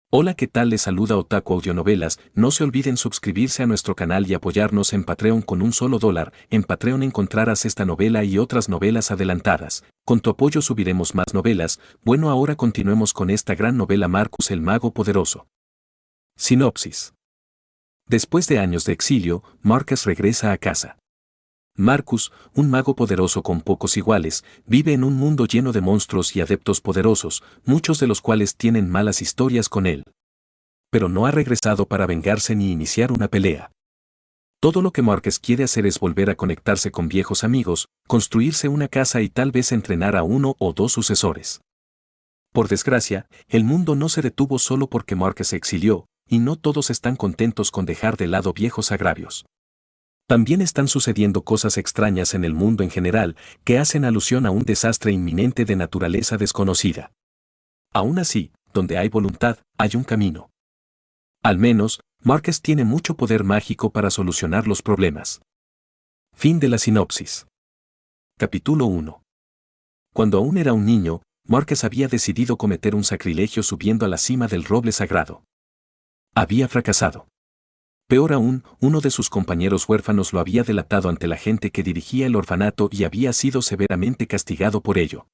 Hola, ¿qué tal? Les saluda Otaku Audionovelas. No se olviden suscribirse a nuestro canal y apoyarnos en Patreon con un solo $1. En Patreon encontrarás esta novela y otras novelas adelantadas. Con tu apoyo subiremos más novelas. Bueno, ahora continuemos con esta gran novela Marcus el Mago Poderoso. Sinopsis. Después de años de exilio, Marcus regresa a casa. Marcus, un mago poderoso con pocos iguales, vive en un mundo lleno de monstruos y adeptos poderosos, muchos de los cuales tienen malas historias con él. Pero no ha regresado para vengarse ni iniciar una pelea. Todo lo que Marcus quiere hacer es volver a conectarse con viejos amigos, construirse una casa y tal vez entrenar a uno o dos sucesores. Por desgracia, el mundo no se detuvo solo porque Marcus se exilió, y no todos están contentos con dejar de lado viejos agravios. También están sucediendo cosas extrañas en el mundo en general que hacen alusión a un desastre inminente de naturaleza desconocida. Aún así, donde hay voluntad, hay un camino. Al menos, Marcus tiene mucho poder mágico para solucionar los problemas. Fin de la sinopsis. Capítulo 1. Cuando aún era un niño, Marcus había decidido cometer un sacrilegio subiendo a la cima del roble sagrado. Había fracasado. Peor aún, uno de sus compañeros huérfanos lo había delatado ante la gente que dirigía el orfanato y había sido severamente castigado por ello.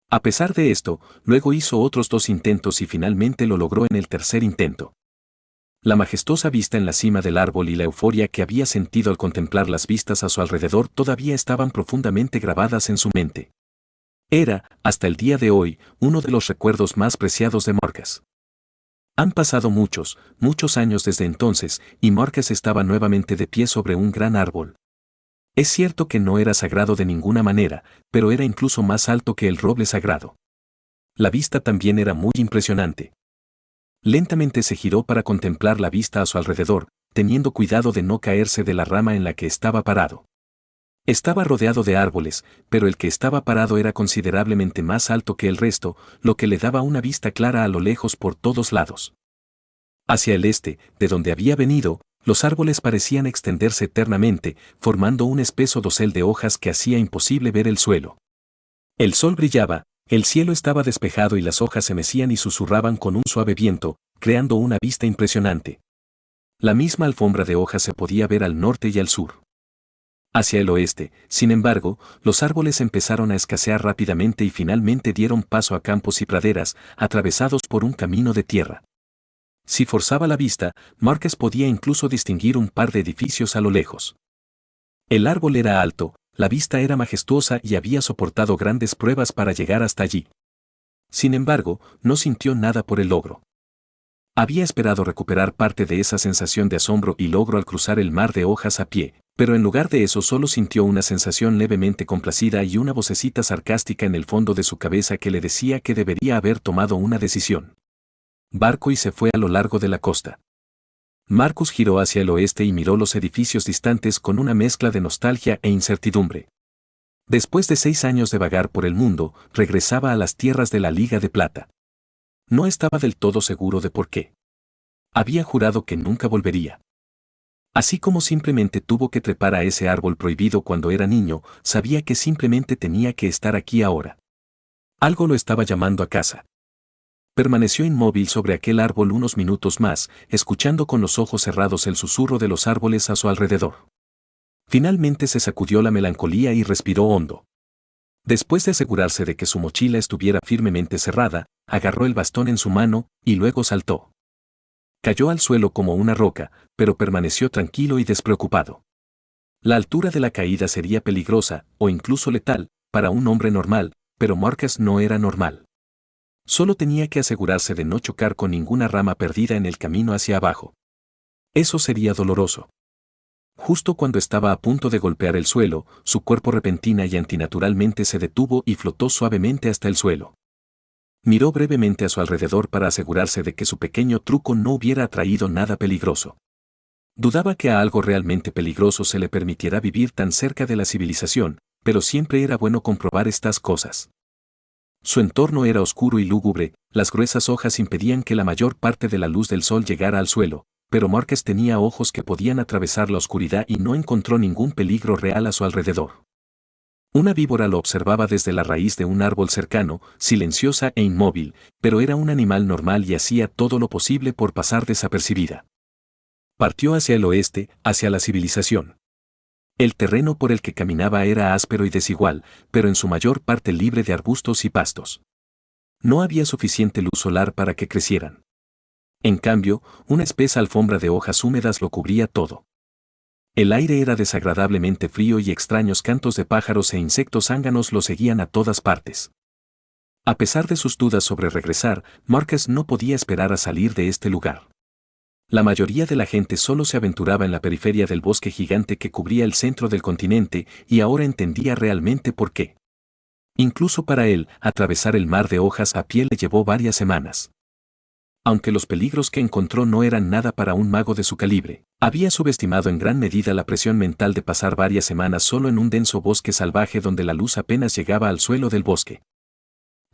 A pesar de esto, luego hizo otros 2 intentos y finalmente lo logró en el tercer intento. La majestuosa vista en la cima del árbol y la euforia que había sentido al contemplar las vistas a su alrededor todavía estaban profundamente grabadas en su mente. Era, hasta el día de hoy, uno de los recuerdos más preciados de Marcus. Han pasado muchos años desde entonces, y Marcus estaba nuevamente de pie sobre un gran árbol. Es cierto que no era sagrado de ninguna manera, pero era incluso más alto que el roble sagrado. La vista también era muy impresionante. Lentamente se giró para contemplar la vista a su alrededor, teniendo cuidado de no caerse de la rama en la que estaba parado. Estaba rodeado de árboles, pero el que estaba parado era considerablemente más alto que el resto, lo que le daba una vista clara a lo lejos por todos lados. Hacia el este, de donde había venido, los árboles parecían extenderse eternamente, formando un espeso dosel de hojas que hacía imposible ver el suelo. El sol brillaba, el cielo estaba despejado y las hojas se mecían y susurraban con un suave viento, creando una vista impresionante. La misma alfombra de hojas se podía ver al norte y al sur. Hacia el oeste, sin embargo, los árboles empezaron a escasear rápidamente y finalmente dieron paso a campos y praderas, atravesados por un camino de tierra. Si forzaba la vista, Marcus podía incluso distinguir un par de edificios a lo lejos. El árbol era alto, la vista era majestuosa y había soportado grandes pruebas para llegar hasta allí. Sin embargo, no sintió nada por el logro. Había esperado recuperar parte de esa sensación de asombro y logro al cruzar el mar de hojas a pie, pero en lugar de eso solo sintió una sensación levemente complacida y una vocecita sarcástica en el fondo de su cabeza que le decía que debería haber tomado una decisión. Barco y se fue a lo largo de la costa. Marcus giró hacia el oeste y miró los edificios distantes con una mezcla de nostalgia e incertidumbre. Después de 6 años de vagar por el mundo, regresaba a las tierras de la Liga de Plata. No estaba del todo seguro de por qué. Había jurado que nunca volvería. Así como simplemente tuvo que trepar a ese árbol prohibido cuando era niño, sabía que simplemente tenía que estar aquí ahora. Algo lo estaba llamando a casa. Permaneció inmóvil sobre aquel árbol unos minutos más, escuchando con los ojos cerrados el susurro de los árboles a su alrededor. Finalmente se sacudió la melancolía y respiró hondo. Después de asegurarse de que su mochila estuviera firmemente cerrada, agarró el bastón en su mano y luego saltó. Cayó al suelo como una roca, pero permaneció tranquilo y despreocupado. La altura de la caída sería peligrosa, o incluso letal, para un hombre normal, pero Marcus no era normal. Solo tenía que asegurarse de no chocar con ninguna rama perdida en el camino hacia abajo. Eso sería doloroso. Justo cuando estaba a punto de golpear el suelo, su cuerpo repentina y antinaturalmente se detuvo y flotó suavemente hasta el suelo. Miró brevemente a su alrededor para asegurarse de que su pequeño truco no hubiera atraído nada peligroso. Dudaba que a algo realmente peligroso se le permitiera vivir tan cerca de la civilización, pero siempre era bueno comprobar estas cosas. Su entorno era oscuro y lúgubre, las gruesas hojas impedían que la mayor parte de la luz del sol llegara al suelo, pero Marcus tenía ojos que podían atravesar la oscuridad y no encontró ningún peligro real a su alrededor. Una víbora lo observaba desde la raíz de un árbol cercano, silenciosa e inmóvil, pero era un animal normal y hacía todo lo posible por pasar desapercibida. Partió hacia el oeste, hacia la civilización. El terreno por el que caminaba era áspero y desigual, pero en su mayor parte libre de arbustos y pastos. No había suficiente luz solar para que crecieran. En cambio, una espesa alfombra de hojas húmedas lo cubría todo. El aire era desagradablemente frío y extraños cantos de pájaros e insectos zánganos lo seguían a todas partes. A pesar de sus dudas sobre regresar, Marcus no podía esperar a salir de este lugar. La mayoría de la gente solo se aventuraba en la periferia del bosque gigante que cubría el centro del continente y ahora entendía realmente por qué. Incluso para él, atravesar el mar de hojas a pie le llevó varias semanas. Aunque los peligros que encontró no eran nada para un mago de su calibre, había subestimado en gran medida la presión mental de pasar varias semanas solo en un denso bosque salvaje donde la luz apenas llegaba al suelo del bosque.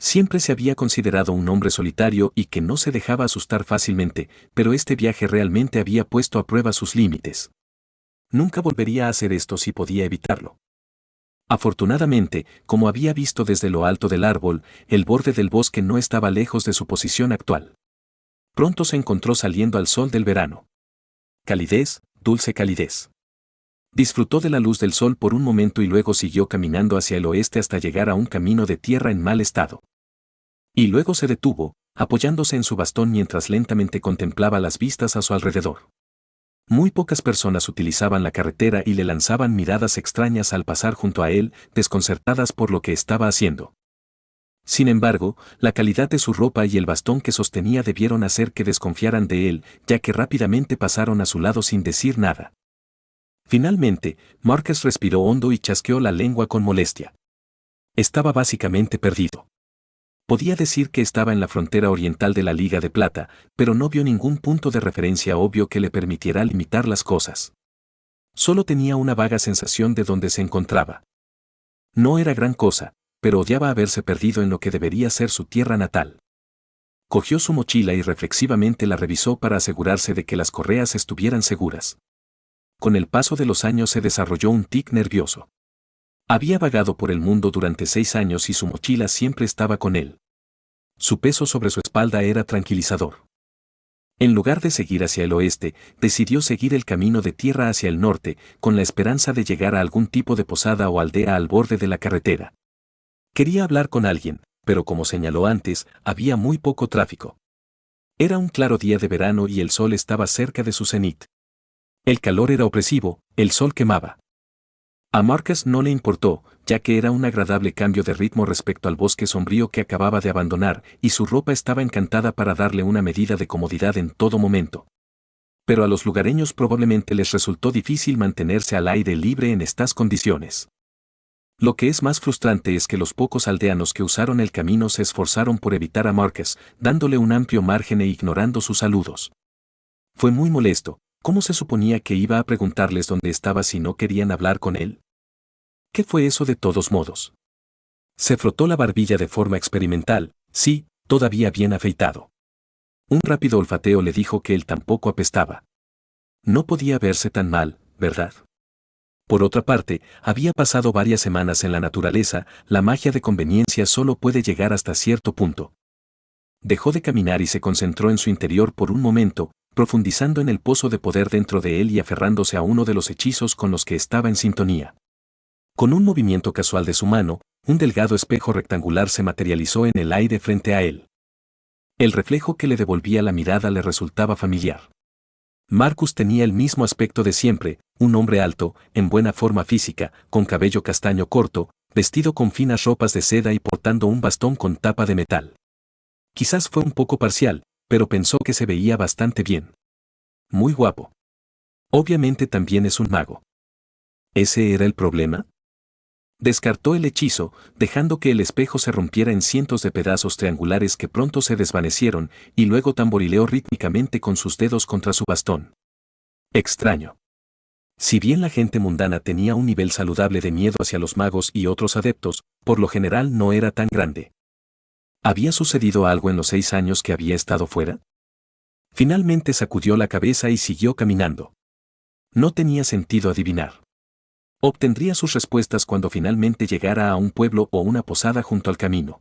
Siempre se había considerado un hombre solitario y que no se dejaba asustar fácilmente, pero este viaje realmente había puesto a prueba sus límites. Nunca volvería a hacer esto si podía evitarlo. Afortunadamente, como había visto desde lo alto del árbol, el borde del bosque no estaba lejos de su posición actual. Pronto se encontró saliendo al sol del verano. Calidez, dulce calidez. Disfrutó de la luz del sol por un momento y luego siguió caminando hacia el oeste hasta llegar a un camino de tierra en mal estado. Y luego se detuvo, apoyándose en su bastón mientras lentamente contemplaba las vistas a su alrededor. Muy pocas personas utilizaban la carretera y le lanzaban miradas extrañas al pasar junto a él, desconcertadas por lo que estaba haciendo. Sin embargo, la calidad de su ropa y el bastón que sostenía debieron hacer que desconfiaran de él, ya que rápidamente pasaron a su lado sin decir nada. Finalmente, Marcus respiró hondo y chasqueó la lengua con molestia. Estaba básicamente perdido. Podía decir que estaba en la frontera oriental de la Liga de Plata, pero no vio ningún punto de referencia obvio que le permitiera limitar las cosas. Solo tenía una vaga sensación de dónde se encontraba. No era gran cosa, pero odiaba haberse perdido en lo que debería ser su tierra natal. Cogió su mochila y reflexivamente la revisó para asegurarse de que las correas estuvieran seguras. Con el paso de los años se desarrolló un tic nervioso. Había vagado por el mundo durante 6 años y su mochila siempre estaba con él. Su peso sobre su espalda era tranquilizador. En lugar de seguir hacia el oeste, decidió seguir el camino de tierra hacia el norte, con la esperanza de llegar a algún tipo de posada o aldea al borde de la carretera. Quería hablar con alguien, pero como señaló antes, había muy poco tráfico. Era un claro día de verano y el sol estaba cerca de su cenit. El calor era opresivo, el sol quemaba. A Marcus no le importó, ya que era un agradable cambio de ritmo respecto al bosque sombrío que acababa de abandonar, y su ropa estaba encantada para darle una medida de comodidad en todo momento. Pero a los lugareños probablemente les resultó difícil mantenerse al aire libre en estas condiciones. Lo que es más frustrante es que los pocos aldeanos que usaron el camino se esforzaron por evitar a Marcus, dándole un amplio margen e ignorando sus saludos. Fue muy molesto. ¿Cómo se suponía que iba a preguntarles dónde estaba si no querían hablar con él? ¿Qué fue eso de todos modos? Se frotó la barbilla de forma experimental, sí, todavía bien afeitado. Un rápido olfateo le dijo que él tampoco apestaba. No podía verse tan mal, ¿verdad? Por otra parte, había pasado varias semanas en la naturaleza, la magia de conveniencia solo puede llegar hasta cierto punto. Dejó de caminar y se concentró en su interior por un momento, profundizando en el pozo de poder dentro de él y aferrándose a uno de los hechizos con los que estaba en sintonía. Con un movimiento casual de su mano, un delgado espejo rectangular se materializó en el aire frente a él. El reflejo que le devolvía la mirada le resultaba familiar. Marcus tenía el mismo aspecto de siempre, un hombre alto, en buena forma física, con cabello castaño corto, vestido con finas ropas de seda y portando un bastón con tapa de metal. Quizás fue un poco parcial, pero pensó que se veía bastante bien. Muy guapo. Obviamente también es un mago. ¿Ese era el problema? Descartó el hechizo, dejando que el espejo se rompiera en cientos de pedazos triangulares que pronto se desvanecieron, y luego tamborileó rítmicamente con sus dedos contra su bastón. Extraño. Si bien la gente mundana tenía un nivel saludable de miedo hacia los magos y otros adeptos, por lo general no era tan grande. ¿Había sucedido algo en los 6 años que había estado fuera? Finalmente sacudió la cabeza y siguió caminando. No tenía sentido adivinar. Obtendría sus respuestas cuando finalmente llegara a un pueblo o una posada junto al camino.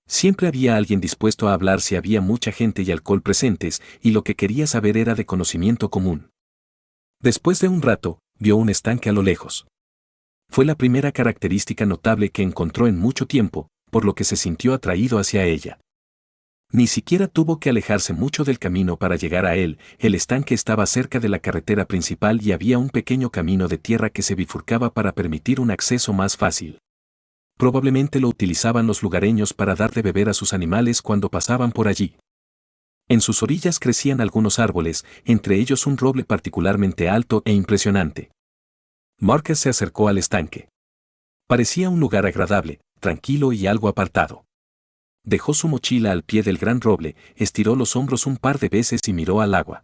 Siempre había alguien dispuesto a hablar si había mucha gente y alcohol presentes, y lo que quería saber era de conocimiento común. Después de un rato, vio un estanque a lo lejos. Fue la primera característica notable que encontró en mucho tiempo, por lo que se sintió atraído hacia ella. Ni siquiera tuvo que alejarse mucho del camino para llegar a él, el estanque estaba cerca de la carretera principal y había un pequeño camino de tierra que se bifurcaba para permitir un acceso más fácil. Probablemente lo utilizaban los lugareños para dar de beber a sus animales cuando pasaban por allí. En sus orillas crecían algunos árboles, entre ellos un roble particularmente alto e impresionante. Marcus se acercó al estanque. Parecía un lugar agradable, tranquilo y algo apartado. Dejó su mochila al pie del gran roble, estiró los hombros un par de veces y miró al agua.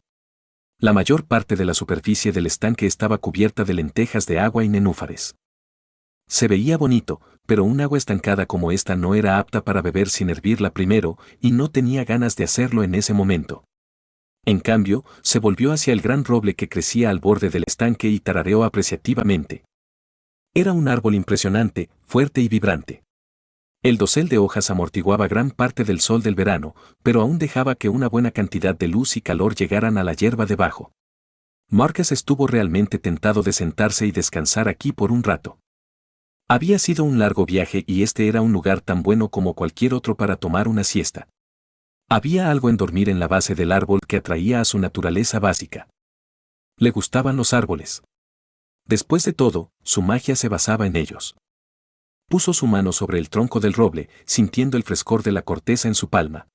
La mayor parte de la superficie del estanque estaba cubierta de lentejas de agua y nenúfares. Se veía bonito, pero un agua estancada como esta no era apta para beber sin hervirla primero, y no tenía ganas de hacerlo en ese momento. En cambio, se volvió hacia el gran roble que crecía al borde del estanque y tarareó apreciativamente. Era un árbol impresionante, fuerte y vibrante. El dosel de hojas amortiguaba gran parte del sol del verano, pero aún dejaba que una buena cantidad de luz y calor llegaran a la hierba debajo. Marcus estuvo realmente tentado de sentarse y descansar aquí por un rato. Había sido un largo viaje y este era un lugar tan bueno como cualquier otro para tomar una siesta. Había algo en dormir en la base del árbol que atraía a su naturaleza básica. Le gustaban los árboles. Después de todo, su magia se basaba en ellos. Puso su mano sobre el tronco del roble, sintiendo el frescor de la corteza en su palma.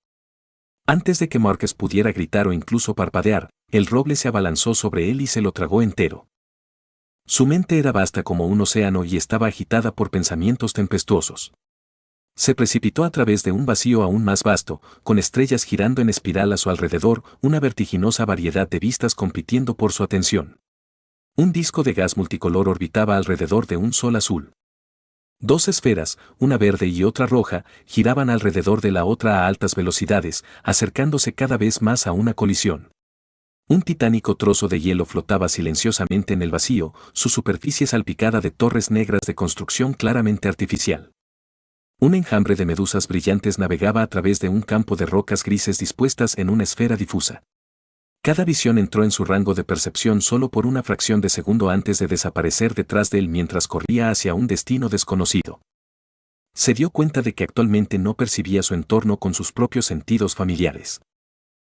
Antes de que Marcus pudiera gritar o incluso parpadear, el roble se abalanzó sobre él y se lo tragó entero. Su mente era vasta como un océano y estaba agitada por pensamientos tempestuosos. Se precipitó a través de un vacío aún más vasto, con estrellas girando en espiral a su alrededor, una vertiginosa variedad de vistas compitiendo por su atención. Un disco de gas multicolor orbitaba alrededor de un sol azul. Dos esferas, una verde y otra roja, giraban alrededor de la otra a altas velocidades, acercándose cada vez más a una colisión. Un titánico trozo de hielo flotaba silenciosamente en el vacío, su superficie salpicada de torres negras de construcción claramente artificial. Un enjambre de medusas brillantes navegaba a través de un campo de rocas grises dispuestas en una esfera difusa. Cada visión entró en su rango de percepción solo por una fracción de segundo antes de desaparecer detrás de él mientras corría hacia un destino desconocido. Se dio cuenta de que actualmente no percibía su entorno con sus propios sentidos familiares.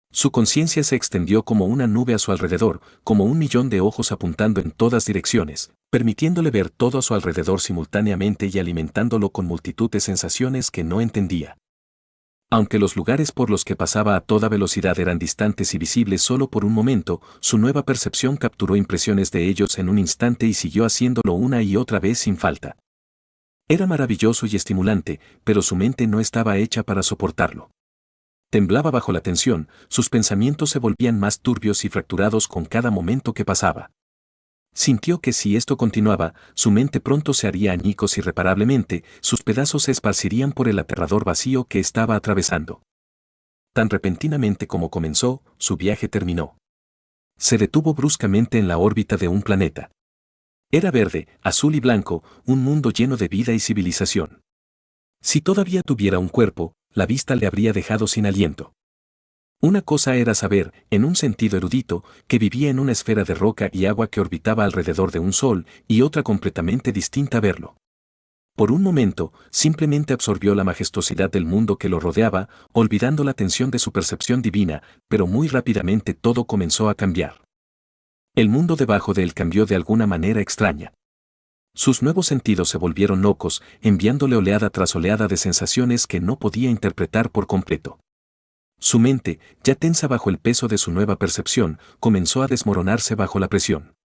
Su conciencia se extendió como una nube a su alrededor, como un millón de ojos apuntando en todas direcciones, permitiéndole ver todo a su alrededor simultáneamente y alimentándolo con multitud de sensaciones que no entendía. Aunque los lugares por los que pasaba a toda velocidad eran distantes y visibles solo por un momento, su nueva percepción capturó impresiones de ellos en un instante y siguió haciéndolo una y otra vez sin falta. Era maravilloso y estimulante, pero su mente no estaba hecha para soportarlo. Temblaba bajo la tensión, sus pensamientos se volvían más turbios y fracturados con cada momento que pasaba. Sintió que si esto continuaba, su mente pronto se haría añicos irreparablemente, sus pedazos se esparcirían por el aterrador vacío que estaba atravesando. Tan repentinamente como comenzó, su viaje terminó. Se detuvo bruscamente en la órbita de un planeta. Era verde, azul y blanco, un mundo lleno de vida y civilización. Si todavía tuviera un cuerpo, la vista le habría dejado sin aliento. Una cosa era saber, en un sentido erudito, que vivía en una esfera de roca y agua que orbitaba alrededor de un sol, y otra completamente distinta verlo. Por un momento, simplemente absorbió la majestuosidad del mundo que lo rodeaba, olvidando la tensión de su percepción divina, pero muy rápidamente todo comenzó a cambiar. El mundo debajo de él cambió de alguna manera extraña. Sus nuevos sentidos se volvieron locos, enviándole oleada tras oleada de sensaciones que no podía interpretar por completo. Su mente, ya tensa bajo el peso de su nueva percepción, comenzó a desmoronarse bajo la presión.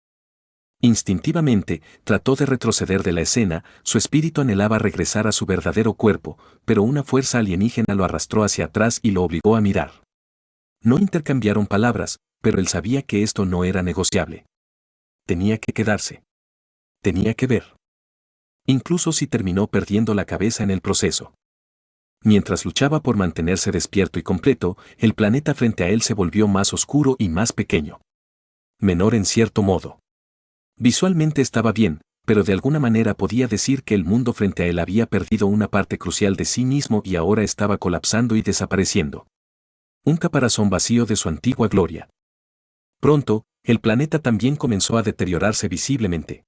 Instintivamente, trató de retroceder de la escena, su espíritu anhelaba regresar a su verdadero cuerpo, pero una fuerza alienígena lo arrastró hacia atrás y lo obligó a mirar. No intercambiaron palabras, pero él sabía que esto no era negociable. Tenía que quedarse. Tenía que ver. Incluso si terminó perdiendo la cabeza en el proceso. Mientras luchaba por mantenerse despierto y completo, el planeta frente a él se volvió más oscuro y más pequeño. Menor en cierto modo. Visualmente estaba bien, pero de alguna manera podía decir que el mundo frente a él había perdido una parte crucial de sí mismo y ahora estaba colapsando y desapareciendo. Un caparazón vacío de su antigua gloria. Pronto, el planeta también comenzó a deteriorarse visiblemente.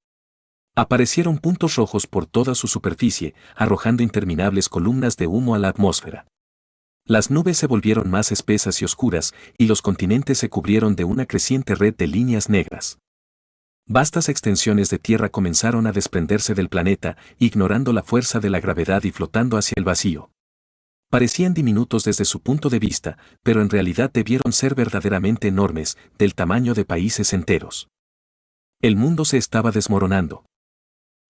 Aparecieron puntos rojos por toda su superficie, arrojando interminables columnas de humo a la atmósfera. Las nubes se volvieron más espesas y oscuras, y los continentes se cubrieron de una creciente red de líneas negras. Vastas extensiones de tierra comenzaron a desprenderse del planeta, ignorando la fuerza de la gravedad y flotando hacia el vacío. Parecían diminutos desde su punto de vista, pero en realidad debieron ser verdaderamente enormes, del tamaño de países enteros. El mundo se estaba desmoronando.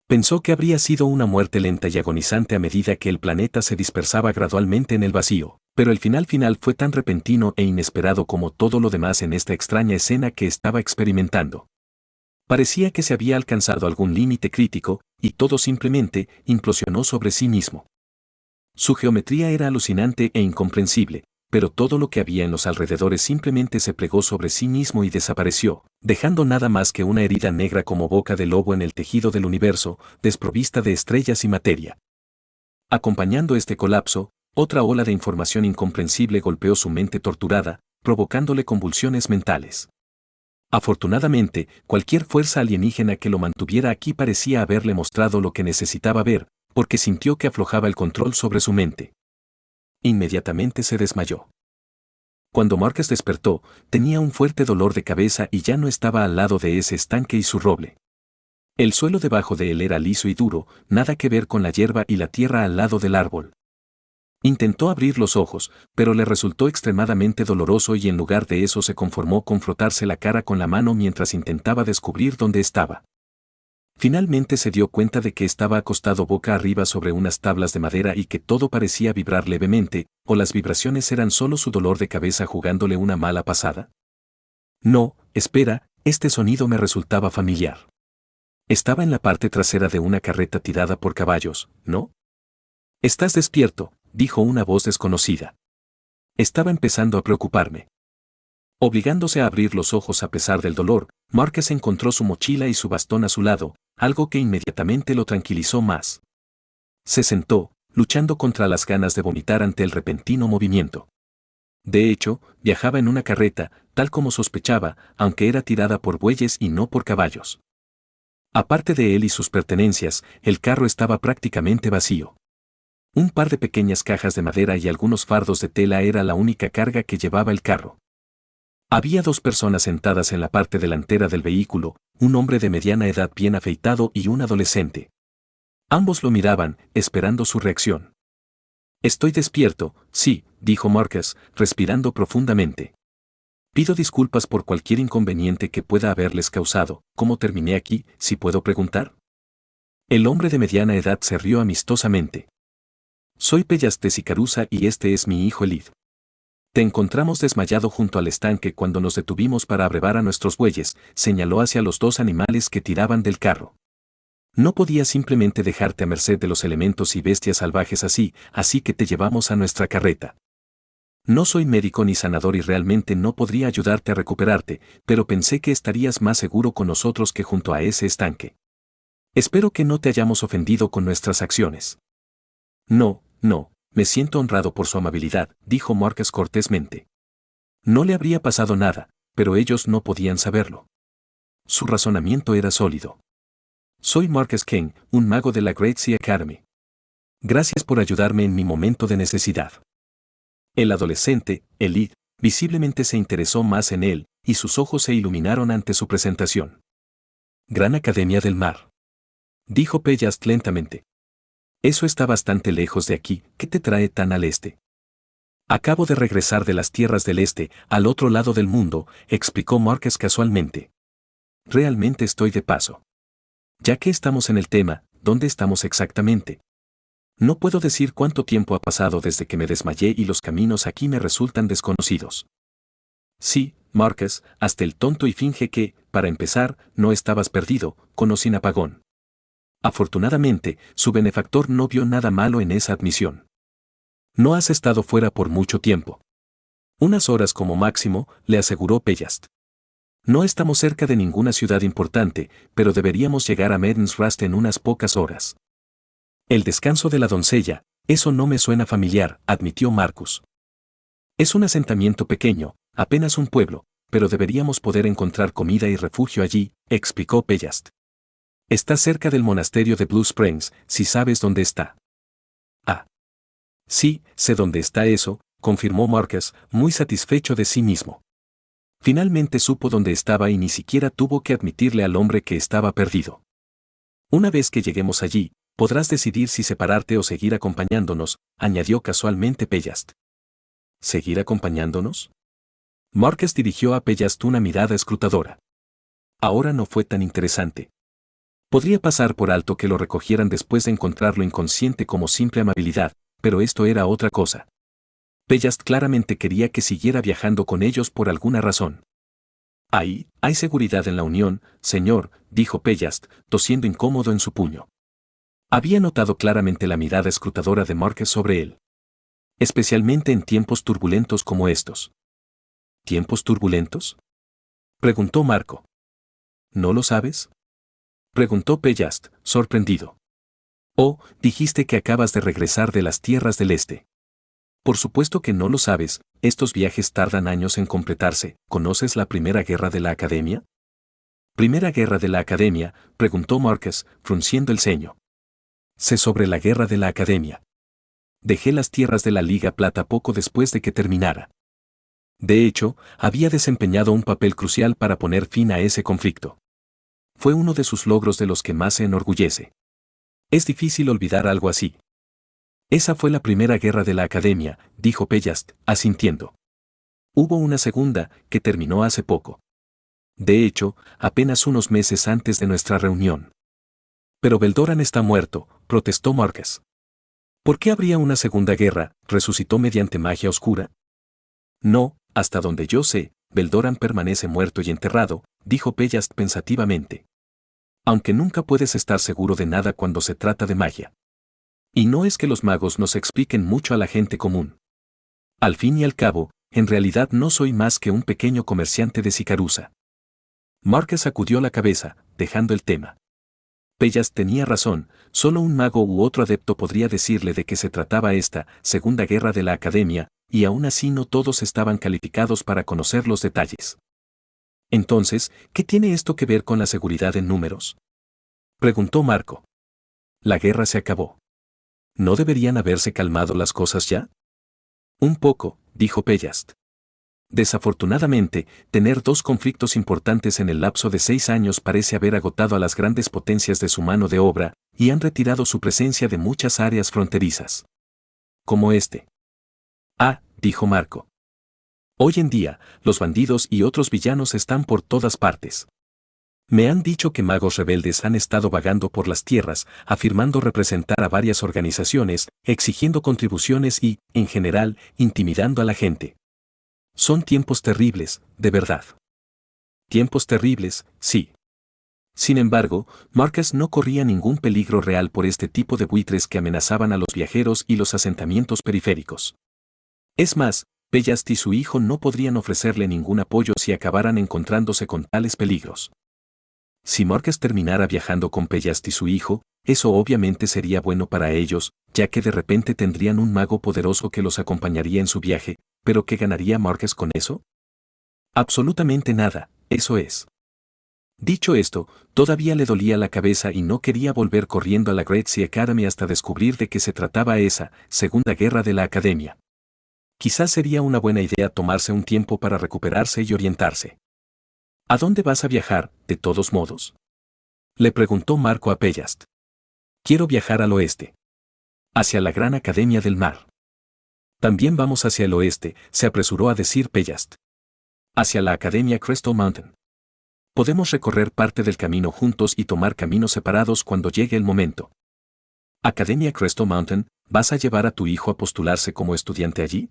Pensó que habría sido una muerte lenta y agonizante a medida que el planeta se dispersaba gradualmente en el vacío, pero el final fue tan repentino e inesperado como todo lo demás en esta extraña escena que estaba experimentando. Parecía que se había alcanzado algún límite crítico, y todo simplemente implosionó sobre sí mismo. Su geometría era alucinante e incomprensible, pero todo lo que había en los alrededores simplemente se plegó sobre sí mismo y desapareció, dejando nada más que una herida negra como boca de lobo en el tejido del universo, desprovista de estrellas y materia. Acompañando este colapso, otra ola de información incomprensible golpeó su mente torturada, provocándole convulsiones mentales. Afortunadamente, cualquier fuerza alienígena que lo mantuviera aquí parecía haberle mostrado lo que necesitaba ver, porque sintió que aflojaba el control sobre su mente. Inmediatamente se desmayó. Cuando Marcus despertó, tenía un fuerte dolor de cabeza y ya no estaba al lado de ese estanque y su roble. El suelo debajo de él era liso y duro, nada que ver con la hierba y la tierra al lado del árbol. Intentó abrir los ojos, pero le resultó extremadamente doloroso y en lugar de eso se conformó con frotarse la cara con la mano mientras intentaba descubrir dónde estaba. Finalmente se dio cuenta de que estaba acostado boca arriba sobre unas tablas de madera y que todo parecía vibrar levemente, o las vibraciones eran solo su dolor de cabeza jugándole una mala pasada. No, espera, este sonido me resultaba familiar. Estaba en la parte trasera de una carreta tirada por caballos, ¿no? Estás despierto, dijo una voz desconocida. Estaba empezando a preocuparme. Obligándose a abrir los ojos a pesar del dolor, Marcus encontró su mochila y su bastón a su lado, algo que inmediatamente lo tranquilizó más. Se sentó, luchando contra las ganas de vomitar ante el repentino movimiento. De hecho, viajaba en una carreta, tal como sospechaba, aunque era tirada por bueyes y no por caballos. Aparte de él y sus pertenencias, el carro estaba prácticamente vacío. Un par de pequeñas cajas de madera y algunos fardos de tela era la única carga que llevaba el carro. Había dos personas sentadas en la parte delantera del vehículo, un hombre de mediana edad bien afeitado y un adolescente. Ambos lo miraban, esperando su reacción. Estoy despierto, sí, dijo Marcus, respirando profundamente. Pido disculpas por cualquier inconveniente que pueda haberles causado. ¿Cómo terminé aquí, si puedo preguntar? El hombre de mediana edad se rió amistosamente. Soy Pellas de Sicarusa y este es mi hijo Elid. Te encontramos desmayado junto al estanque cuando nos detuvimos para abrevar a nuestros bueyes, señaló hacia los dos animales que tiraban del carro. No podía simplemente dejarte a merced de los elementos y bestias salvajes así que te llevamos a nuestra carreta. No soy médico ni sanador y realmente no podría ayudarte a recuperarte, pero pensé que estarías más seguro con nosotros que junto a ese estanque. Espero que no te hayamos ofendido con nuestras acciones. No, me siento honrado por su amabilidad, dijo Marcus cortésmente. No le habría pasado nada, pero ellos no podían saberlo. Su razonamiento era sólido. Soy Marcus King, un mago de la Great Sea Academy. Gracias por ayudarme en mi momento de necesidad. El adolescente, Elid, visiblemente se interesó más en él, y sus ojos se iluminaron ante su presentación. Gran Academia del Mar. Dijo Pellas lentamente. Eso está bastante lejos de aquí, ¿qué te trae tan al este? Acabo de regresar de las tierras del este, al otro lado del mundo, explicó Marcus casualmente. Realmente estoy de paso. Ya que estamos en el tema, ¿dónde estamos exactamente? No puedo decir cuánto tiempo ha pasado desde que me desmayé y los caminos aquí me resultan desconocidos. Sí, Marcus, hasta el tonto y finge que, para empezar, no estabas perdido, con sin apagón. Afortunadamente, su benefactor no vio nada malo en esa admisión. No has estado fuera por mucho tiempo. Unas horas como máximo, le aseguró Pellas. No estamos cerca de ninguna ciudad importante, pero deberíamos llegar a Medensrast en unas pocas horas. El descanso de la doncella, eso no me suena familiar, admitió Marcus. Es un asentamiento pequeño, apenas un pueblo, pero deberíamos poder encontrar comida y refugio allí, explicó Pellast. Está cerca del monasterio de Blue Springs, si sabes dónde está. Ah. Sí, sé dónde está eso, confirmó Marcus, muy satisfecho de sí mismo. Finalmente supo dónde estaba y ni siquiera tuvo que admitirle al hombre que estaba perdido. Una vez que lleguemos allí, podrás decidir si separarte o seguir acompañándonos, añadió casualmente Pellast. ¿Seguir acompañándonos? Marcus dirigió a Pellast una mirada escrutadora. Ahora no fue tan interesante. Podría pasar por alto que lo recogieran después de encontrarlo inconsciente como simple amabilidad, pero esto era otra cosa. Pellast claramente quería que siguiera viajando con ellos por alguna razón. Hay seguridad en la unión, señor, dijo Pellast, tosiendo incómodo en su puño. Había notado claramente la mirada escrutadora de Marcus sobre él. Especialmente en tiempos turbulentos como estos. ¿Tiempos turbulentos? Preguntó Marco. ¿No lo sabes? Preguntó Pellast, sorprendido. Oh, dijiste que acabas de regresar de las tierras del este. Por supuesto que no lo sabes, estos viajes tardan años en completarse. ¿Conoces la Primera Guerra de la Academia? ¿Primera Guerra de la Academia?, preguntó Marcus, frunciendo el ceño. Sé sobre la Guerra de la Academia. Dejé las tierras de la Liga Plata poco después de que terminara. De hecho, había desempeñado un papel crucial para poner fin a ese conflicto. Fue uno de sus logros de los que más se enorgullece. Es difícil olvidar algo así. Esa fue la Primera Guerra de la Academia, dijo Pellast, asintiendo. Hubo una segunda, que terminó hace poco. De hecho, apenas unos meses antes de nuestra reunión. Pero Beldoran está muerto, protestó Marcus. ¿Por qué habría una segunda guerra? ¿Resucitó mediante magia oscura? No, hasta donde yo sé, Beldoran permanece muerto y enterrado, dijo Pellast pensativamente. Aunque nunca puedes estar seguro de nada cuando se trata de magia. Y no es que los magos nos expliquen mucho a la gente común. Al fin y al cabo, en realidad no soy más que un pequeño comerciante de Sicarusa. Marcus sacudió la cabeza, dejando el tema. Pellast tenía razón, solo un mago u otro adepto podría decirle de qué se trataba esta Segunda Guerra de la Academia, y aún así no todos estaban calificados para conocer los detalles. Entonces, ¿qué tiene esto que ver con la seguridad en números? Preguntó Marco. La guerra se acabó. ¿No deberían haberse calmado las cosas ya? Un poco, dijo Pellast. Desafortunadamente, tener dos conflictos importantes en el lapso de 6 años parece haber agotado a las grandes potencias de su mano de obra, y han retirado su presencia de muchas áreas fronterizas. Como este. Ah, dijo Marco. Hoy en día, los bandidos y otros villanos están por todas partes. Me han dicho que magos rebeldes han estado vagando por las tierras, afirmando representar a varias organizaciones, exigiendo contribuciones y, en general, intimidando a la gente. Son tiempos terribles, de verdad. Tiempos terribles, sí. Sin embargo, Marcus no corría ningún peligro real por este tipo de buitres que amenazaban a los viajeros y los asentamientos periféricos. Es más, Pellast y su hijo no podrían ofrecerle ningún apoyo si acabaran encontrándose con tales peligros. Si Marcus terminara viajando con Pellast y su hijo, eso obviamente sería bueno para ellos, ya que de repente tendrían un mago poderoso que los acompañaría en su viaje, pero ¿qué ganaría Marcus con eso? Absolutamente nada, eso es. Dicho esto, todavía le dolía la cabeza y no quería volver corriendo a la Great Sea Academy hasta descubrir de qué se trataba esa Segunda Guerra de la Academia. Quizás sería una buena idea tomarse un tiempo para recuperarse y orientarse. ¿A dónde vas a viajar, de todos modos? Le preguntó Marco a Pellast. Quiero viajar al oeste. Hacia la Gran Academia del Mar. También vamos hacia el oeste, se apresuró a decir Pellast. Hacia la Academia Crystal Mountain. Podemos recorrer parte del camino juntos y tomar caminos separados cuando llegue el momento. Academia Crystal Mountain, ¿vas a llevar a tu hijo a postularse como estudiante allí?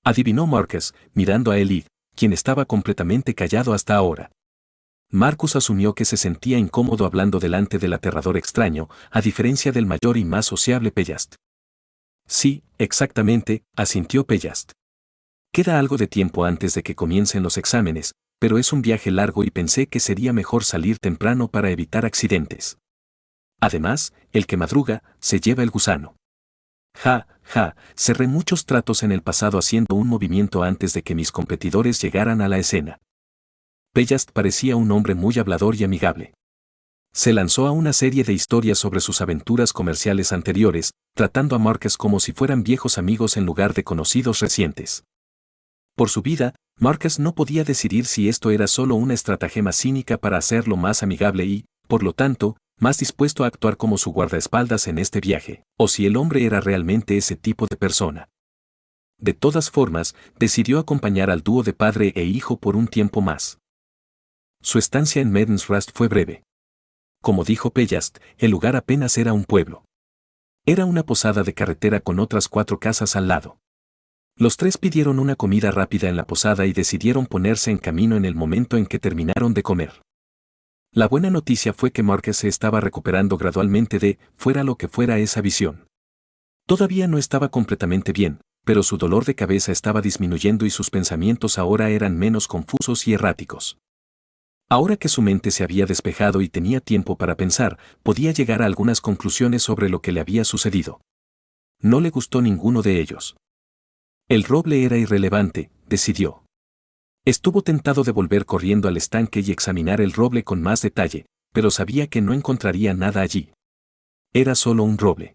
Adivinó Marcus, mirando a Elid, quien estaba completamente callado hasta ahora. Marcus asumió que se sentía incómodo hablando delante del aterrador extraño, a diferencia del mayor y más sociable Pellast. Sí, exactamente, asintió Pellast. Queda algo de tiempo antes de que comiencen los exámenes, pero es un viaje largo y pensé que sería mejor salir temprano para evitar accidentes. Además, el que madruga, se lleva el gusano. Cerré muchos tratos en el pasado haciendo un movimiento antes de que mis competidores llegaran a la escena. Bellast parecía un hombre muy hablador y amigable. Se lanzó a una serie de historias sobre sus aventuras comerciales anteriores, tratando a Marcus como si fueran viejos amigos en lugar de conocidos recientes. Por su vida, Marcus no podía decidir si esto era solo una estratagema cínica para hacerlo más amigable y, por lo tanto, más dispuesto a actuar como su guardaespaldas en este viaje, o si el hombre era realmente ese tipo de persona. De todas formas, decidió acompañar al dúo de padre e hijo por un tiempo más. Su estancia en Maiden's Rust fue breve. Como dijo Bellast, el lugar apenas era un pueblo. Era una posada de carretera con otras 4 casas al lado. Los 3 pidieron una comida rápida en la posada y decidieron ponerse en camino en el momento en que terminaron de comer. La buena noticia fue que Marcus se estaba recuperando gradualmente de, fuera lo que fuera esa visión. Todavía no estaba completamente bien, pero su dolor de cabeza estaba disminuyendo y sus pensamientos ahora eran menos confusos y erráticos. Ahora que su mente se había despejado y tenía tiempo para pensar, podía llegar a algunas conclusiones sobre lo que le había sucedido. No le gustó ninguno de ellos. El roble era irrelevante, decidió. Estuvo tentado de volver corriendo al estanque y examinar el roble con más detalle, pero sabía que no encontraría nada allí. Era solo un roble.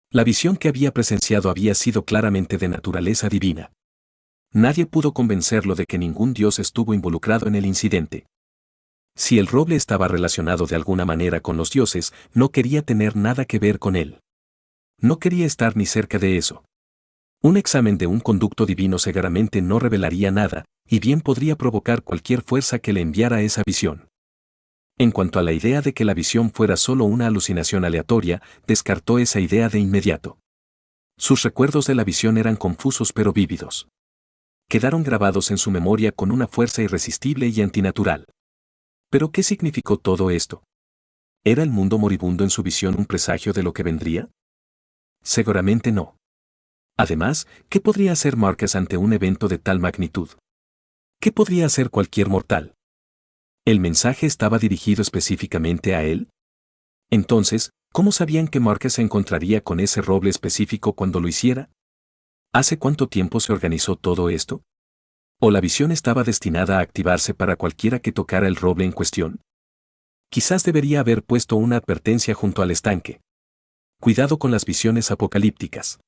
La visión que había presenciado había sido claramente de naturaleza divina. Nadie pudo convencerlo de que ningún dios estuvo involucrado en el incidente. Si el roble estaba relacionado de alguna manera con los dioses, no quería tener nada que ver con él. No quería estar ni cerca de eso. Un examen de un conducto divino seguramente no revelaría nada, y bien podría provocar cualquier fuerza que le enviara esa visión. En cuanto a la idea de que la visión fuera solo una alucinación aleatoria, descartó esa idea de inmediato. Sus recuerdos de la visión eran confusos pero vívidos. Quedaron grabados en su memoria con una fuerza irresistible y antinatural. ¿Pero qué significó todo esto? ¿Era el mundo moribundo en su visión un presagio de lo que vendría? Seguramente no. Además, ¿qué podría hacer Marcus ante un evento de tal magnitud? ¿Qué podría hacer cualquier mortal? ¿El mensaje estaba dirigido específicamente a él? Entonces, ¿cómo sabían que Marcus se encontraría con ese roble específico cuando lo hiciera? ¿Hace cuánto tiempo se organizó todo esto? ¿O la visión estaba destinada a activarse para cualquiera que tocara el roble en cuestión? Quizás debería haber puesto una advertencia junto al estanque. Cuidado con las visiones apocalípticas.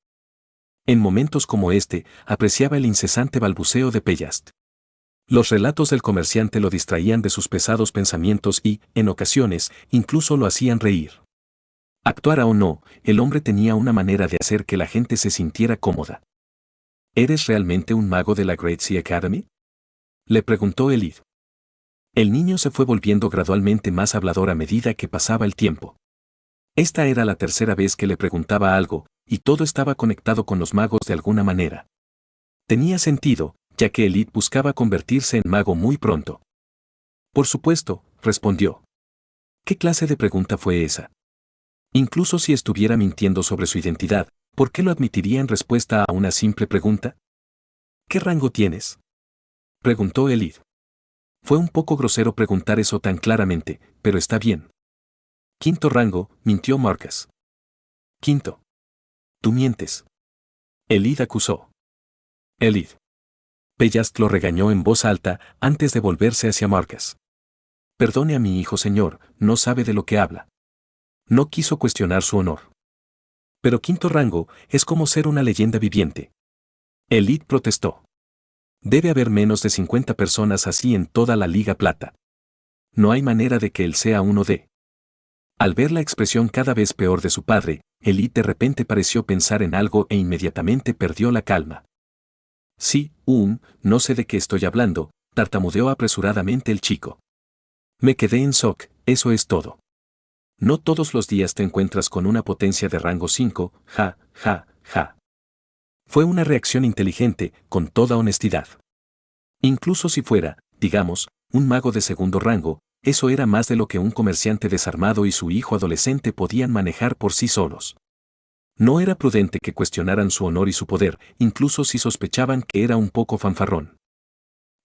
En momentos como este, apreciaba el incesante balbuceo de Bellast. Los relatos del comerciante lo distraían de sus pesados pensamientos y, en ocasiones, incluso lo hacían reír. Actuara o no, el hombre tenía una manera de hacer que la gente se sintiera cómoda. ¿Eres realmente un mago de la Great Sea Academy?, le preguntó Elid. El niño se fue volviendo gradualmente más hablador a medida que pasaba el tiempo. Esta era la tercera vez que le preguntaba algo, y todo estaba conectado con los magos de alguna manera. Tenía sentido, ya que Elid buscaba convertirse en mago muy pronto. Por supuesto, respondió. ¿Qué clase de pregunta fue esa? Incluso si estuviera mintiendo sobre su identidad, ¿por qué lo admitiría en respuesta a una simple pregunta? ¿Qué rango tienes?, preguntó Elid. Fue un poco grosero preguntar eso tan claramente, pero está bien. 5º rango, mintió Marcus. 5º. Tú mientes. Elid acusó. Elid. Bellast lo regañó en voz alta antes de volverse hacia Marcus. Perdone a mi hijo, señor, no sabe de lo que habla. No quiso cuestionar su honor. Pero 5º rango es como ser una leyenda viviente. Elid protestó. Debe haber menos de 50 personas así en toda la Liga Plata. No hay manera de que él sea uno de. Al ver la expresión cada vez peor de su padre, Elid de repente pareció pensar en algo e inmediatamente perdió la calma. Sí, no sé de qué estoy hablando, tartamudeó apresuradamente el chico. Me quedé en shock, eso es todo. No todos los días te encuentras con una potencia de rango 5, ja. Fue una reacción inteligente, con toda honestidad. Incluso si fuera, digamos, un mago de 2º rango, eso era más de lo que un comerciante desarmado y su hijo adolescente podían manejar por sí solos. No era prudente que cuestionaran su honor y su poder, incluso si sospechaban que era un poco fanfarrón.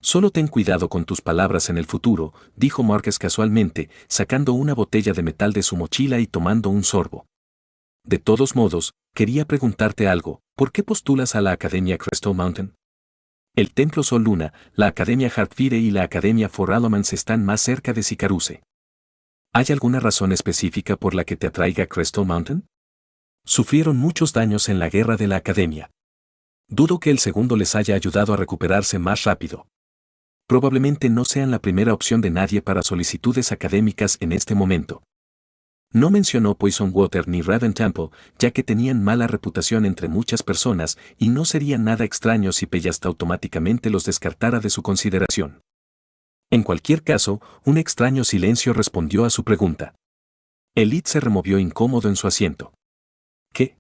Solo ten cuidado con tus palabras en el futuro, dijo Marcus casualmente, sacando una botella de metal de su mochila y tomando un sorbo. De todos modos, quería preguntarte algo, ¿por qué postulas a la Academia Crystal Mountain? El Templo Sol Luna, la Academia Heartfire y la Academia For Alomans están más cerca de Sicaruse. ¿Hay alguna razón específica por la que te atraiga Crystal Mountain? Sufrieron muchos daños en la guerra de la Academia. Dudo que el segundo les haya ayudado a recuperarse más rápido. Probablemente no sean la primera opción de nadie para solicitudes académicas en este momento. No mencionó Poison Water ni Raven Temple, ya que tenían mala reputación entre muchas personas y no sería nada extraño si Pellast automáticamente los descartara de su consideración. En cualquier caso, un extraño silencio respondió a su pregunta. Elite se removió incómodo en su asiento. ¿Qué?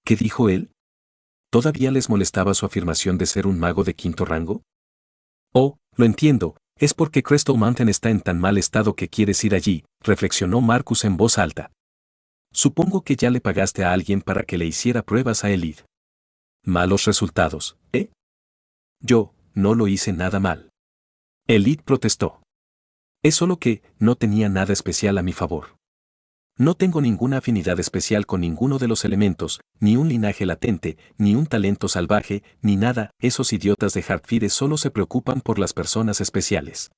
¿Qué dijo él? ¿Todavía les molestaba su afirmación de ser un mago de quinto rango? Oh, lo entiendo, es porque Crystal Mountain está en tan mal estado que quieres ir allí, reflexionó Marcus en voz alta. Supongo que ya le pagaste a alguien para que le hiciera pruebas a Elite. Malos resultados, ¿eh? Yo, no lo hice nada mal. Elite protestó. Es solo que, no tenía nada especial a mi favor. No tengo ninguna afinidad especial con ninguno de los elementos, ni un linaje latente, ni un talento salvaje, ni nada. Esos idiotas de Heartfire solo se preocupan por las personas especiales.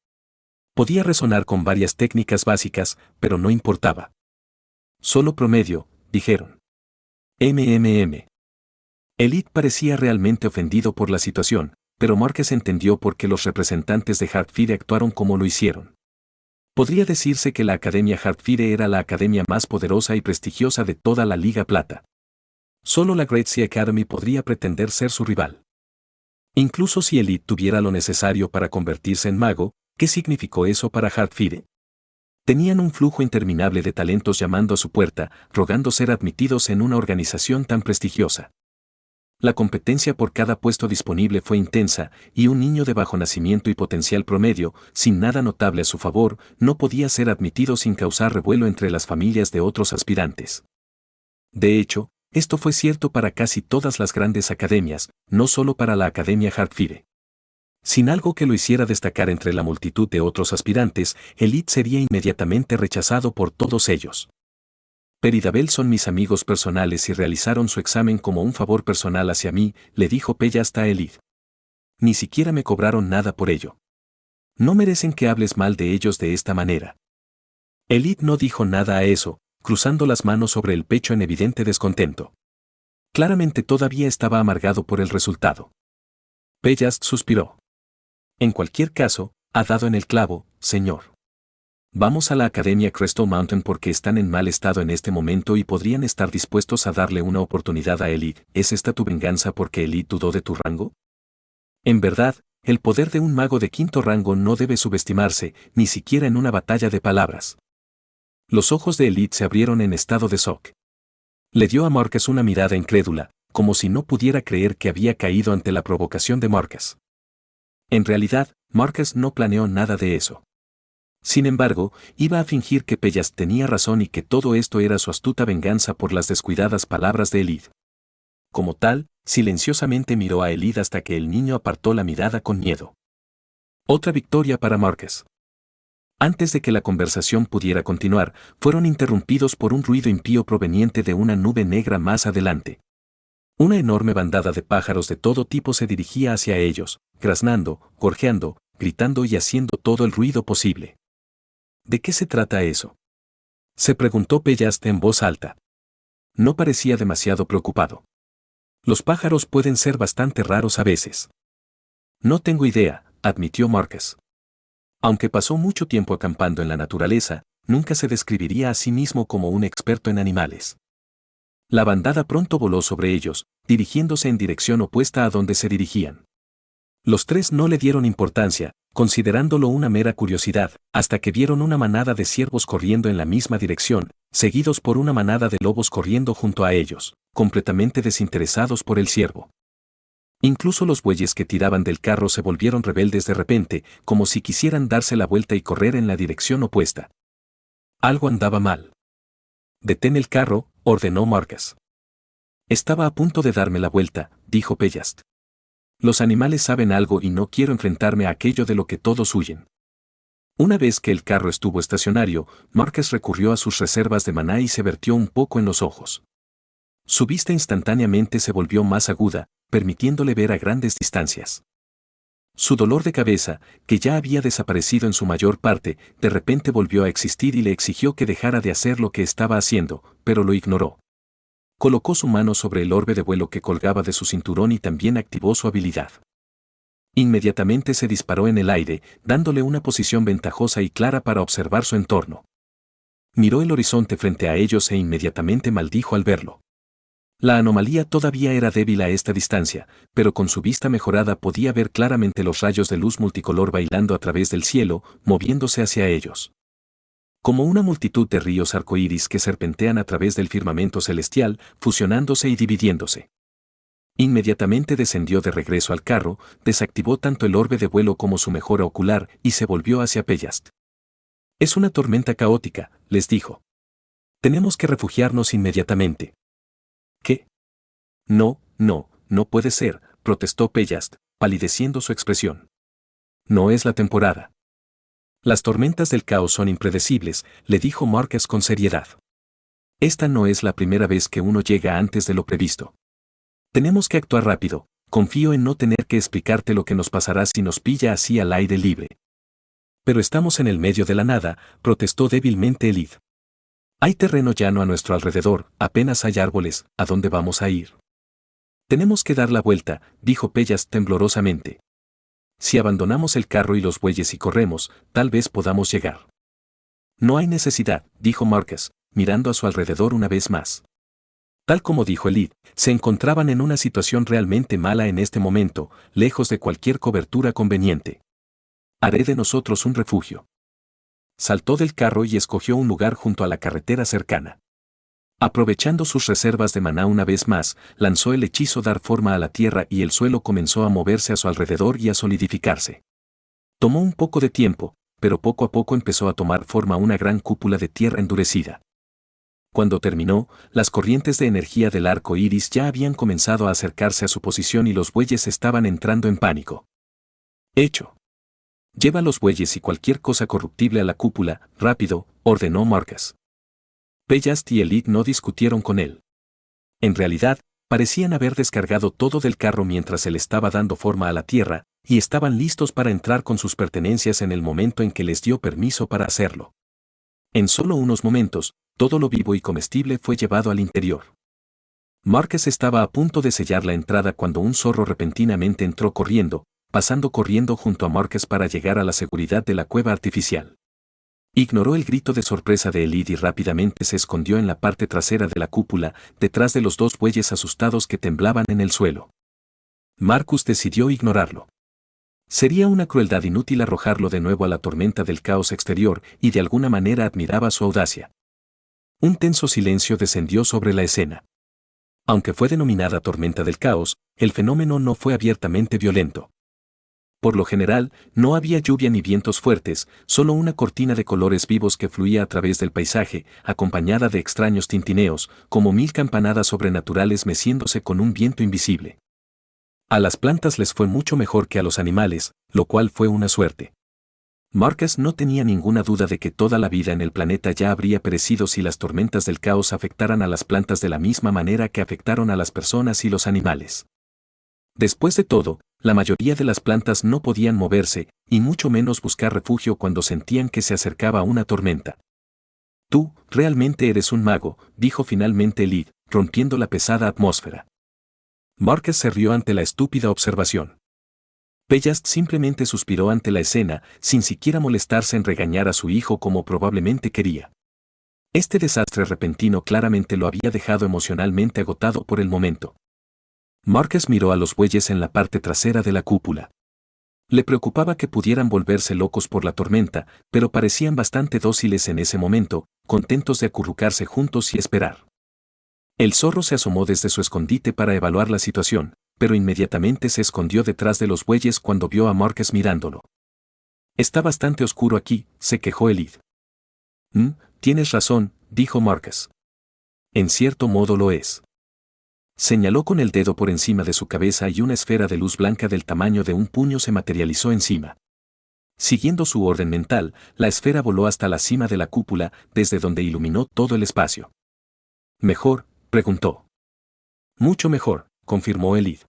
Podía resonar con varias técnicas básicas, pero no importaba. Solo promedio, dijeron. MMM. Elite parecía realmente ofendido por la situación, pero Marcus entendió por qué los representantes de Heartfire actuaron como lo hicieron. Podría decirse que la Academia Heartfire era la academia más poderosa y prestigiosa de toda la Liga Plata. Solo la Great Sea Academy podría pretender ser su rival. Incluso si Elite tuviera lo necesario para convertirse en mago, ¿qué significó eso para Heartfire? Tenían un flujo interminable de talentos llamando a su puerta, rogando ser admitidos en una organización tan prestigiosa. La competencia por cada puesto disponible fue intensa, y un niño de bajo nacimiento y potencial promedio, sin nada notable a su favor, no podía ser admitido sin causar revuelo entre las familias de otros aspirantes. De hecho, esto fue cierto para casi todas las grandes academias, no solo para la Academia Heartfire. Sin algo que lo hiciera destacar entre la multitud de otros aspirantes, Elite sería inmediatamente rechazado por todos ellos. Peridabel son mis amigos personales y realizaron su examen como un favor personal hacia mí, le dijo Pellast a Elite. Ni siquiera me cobraron nada por ello. No merecen que hables mal de ellos de esta manera. Elite no dijo nada a eso, cruzando las manos sobre el pecho en evidente descontento. Claramente todavía estaba amargado por el resultado. Pellast suspiró. En cualquier caso, ha dado en el clavo, señor. Vamos a la Academia Crystal Mountain porque están en mal estado en este momento y podrían estar dispuestos a darle una oportunidad a Elite. ¿Es esta tu venganza porque Elite dudó de tu rango? En verdad, el poder de un mago de quinto rango no debe subestimarse, ni siquiera en una batalla de palabras. Los ojos de Elite se abrieron en estado de shock. Le dio a Marcus una mirada incrédula, como si no pudiera creer que había caído ante la provocación de Marcus. En realidad, Marcus no planeó nada de eso. Sin embargo, iba a fingir que Pellast tenía razón y que todo esto era su astuta venganza por las descuidadas palabras de Elite. Como tal, silenciosamente miró a Elite hasta que el niño apartó la mirada con miedo. Otra victoria para Marcus. Antes de que la conversación pudiera continuar, fueron interrumpidos por un ruido impío proveniente de una nube negra más adelante. Una enorme bandada de pájaros de todo tipo se dirigía hacia ellos, graznando, gorjeando, gritando y haciendo todo el ruido posible. ¿De qué se trata eso?, se preguntó Pellast en voz alta. No parecía demasiado preocupado. Los pájaros pueden ser bastante raros a veces. No tengo idea, admitió Marcus. Aunque pasó mucho tiempo acampando en la naturaleza, nunca se describiría a sí mismo como un experto en animales. La bandada pronto voló sobre ellos, dirigiéndose en dirección opuesta a donde se dirigían. Los tres no le dieron importancia, considerándolo una mera curiosidad, hasta que vieron una manada de ciervos corriendo en la misma dirección, seguidos por una manada de lobos corriendo junto a ellos, completamente desinteresados por el ciervo. Incluso los bueyes que tiraban del carro se volvieron rebeldes de repente, como si quisieran darse la vuelta y correr en la dirección opuesta. Algo andaba mal. Detén el carro, ordenó Marcus. Estaba a punto de darme la vuelta, dijo Pellast. Los animales saben algo y no quiero enfrentarme a aquello de lo que todos huyen. Una vez que el carro estuvo estacionario, Marcus recurrió a sus reservas de maná y se vertió un poco en los ojos. Su vista instantáneamente se volvió más aguda, permitiéndole ver a grandes distancias. Su dolor de cabeza, que ya había desaparecido en su mayor parte, de repente volvió a existir y le exigió que dejara de hacer lo que estaba haciendo, pero lo ignoró. Colocó su mano sobre el orbe de vuelo que colgaba de su cinturón y también activó su habilidad. Inmediatamente se disparó en el aire, dándole una posición ventajosa y clara para observar su entorno. Miró el horizonte frente a ellos e inmediatamente maldijo al verlo. La anomalía todavía era débil a esta distancia, pero con su vista mejorada podía ver claramente los rayos de luz multicolor bailando a través del cielo, moviéndose hacia ellos. Como una multitud de ríos arcoíris que serpentean a través del firmamento celestial, fusionándose y dividiéndose. Inmediatamente descendió de regreso al carro, desactivó tanto el orbe de vuelo como su mejora ocular y se volvió hacia Pellast. Es una tormenta caótica, les dijo. Tenemos que refugiarnos inmediatamente. ¿Qué? No, no puede ser, protestó Pellast, palideciendo su expresión. No es la temporada. Las tormentas del caos son impredecibles, le dijo Marcus con seriedad. Esta no es la primera vez que uno llega antes de lo previsto. Tenemos que actuar rápido, confío en no tener que explicarte lo que nos pasará si nos pilla así al aire libre. Pero estamos en el medio de la nada, protestó débilmente Elid. Hay terreno llano a nuestro alrededor, apenas hay árboles, ¿a dónde vamos a ir? Tenemos que dar la vuelta, dijo Pellast temblorosamente. Si abandonamos el carro y los bueyes y corremos, tal vez podamos llegar. No hay necesidad, dijo Marcus, mirando a su alrededor una vez más. Tal como dijo Elid, se encontraban en una situación realmente mala en este momento, lejos de cualquier cobertura conveniente. Haré de nosotros un refugio. Saltó del carro y escogió un lugar junto a la carretera cercana. Aprovechando sus reservas de maná una vez más, lanzó el hechizo dar forma a la tierra y el suelo comenzó a moverse a su alrededor y a solidificarse. Tomó un poco de tiempo, pero poco a poco empezó a tomar forma una gran cúpula de tierra endurecida. Cuando terminó, las corrientes de energía del arco iris ya habían comenzado a acercarse a su posición y los bueyes estaban entrando en pánico. Hecho. Lleva los bueyes y cualquier cosa corruptible a la cúpula, rápido, ordenó Marcus. Pellast y Elid no discutieron con él. En realidad, parecían haber descargado todo del carro mientras él estaba dando forma a la tierra, y estaban listos para entrar con sus pertenencias en el momento en que les dio permiso para hacerlo. En solo unos momentos, todo lo vivo y comestible fue llevado al interior. Marcus estaba a punto de sellar la entrada cuando un zorro repentinamente entró corriendo, pasando corriendo junto a Marcus para llegar a la seguridad de la cueva artificial. Ignoró el grito de sorpresa de Elid y rápidamente se escondió en la parte trasera de la cúpula, detrás de los dos bueyes asustados que temblaban en el suelo. Marcus decidió ignorarlo. Sería una crueldad inútil arrojarlo de nuevo a la tormenta del caos exterior y de alguna manera admiraba su audacia. Un tenso silencio descendió sobre la escena. Aunque fue denominada tormenta del caos, el fenómeno no fue abiertamente violento. Por lo general, no había lluvia ni vientos fuertes, solo una cortina de colores vivos que fluía a través del paisaje, acompañada de extraños tintineos, como 1000 campanadas sobrenaturales meciéndose con un viento invisible. A las plantas les fue mucho mejor que a los animales, lo cual fue una suerte. Marcus no tenía ninguna duda de que toda la vida en el planeta ya habría perecido si las tormentas del caos afectaran a las plantas de la misma manera que afectaron a las personas y los animales. Después de todo, la mayoría de las plantas no podían moverse, y mucho menos buscar refugio cuando sentían que se acercaba una tormenta. Tú, realmente eres un mago, dijo finalmente Elid, rompiendo la pesada atmósfera. Marcus se rió ante la estúpida observación. Pellast simplemente suspiró ante la escena, sin siquiera molestarse en regañar a su hijo como probablemente quería. Este desastre repentino claramente lo había dejado emocionalmente agotado por el momento. Marcus miró a los bueyes en la parte trasera de la cúpula. Le preocupaba que pudieran volverse locos por la tormenta, pero parecían bastante dóciles en ese momento, contentos de acurrucarse juntos y esperar. El zorro se asomó desde su escondite para evaluar la situación, pero inmediatamente se escondió detrás de los bueyes cuando vio a Marcus mirándolo. Está bastante oscuro aquí, se quejó Elid. Tienes razón, dijo Marcus. En cierto modo lo es. Señaló con el dedo por encima de su cabeza y una esfera de luz blanca del tamaño de un puño se materializó encima. Siguiendo su orden mental, la esfera voló hasta la cima de la cúpula, desde donde iluminó todo el espacio. ¿Mejor?, preguntó. Mucho mejor, confirmó Elid.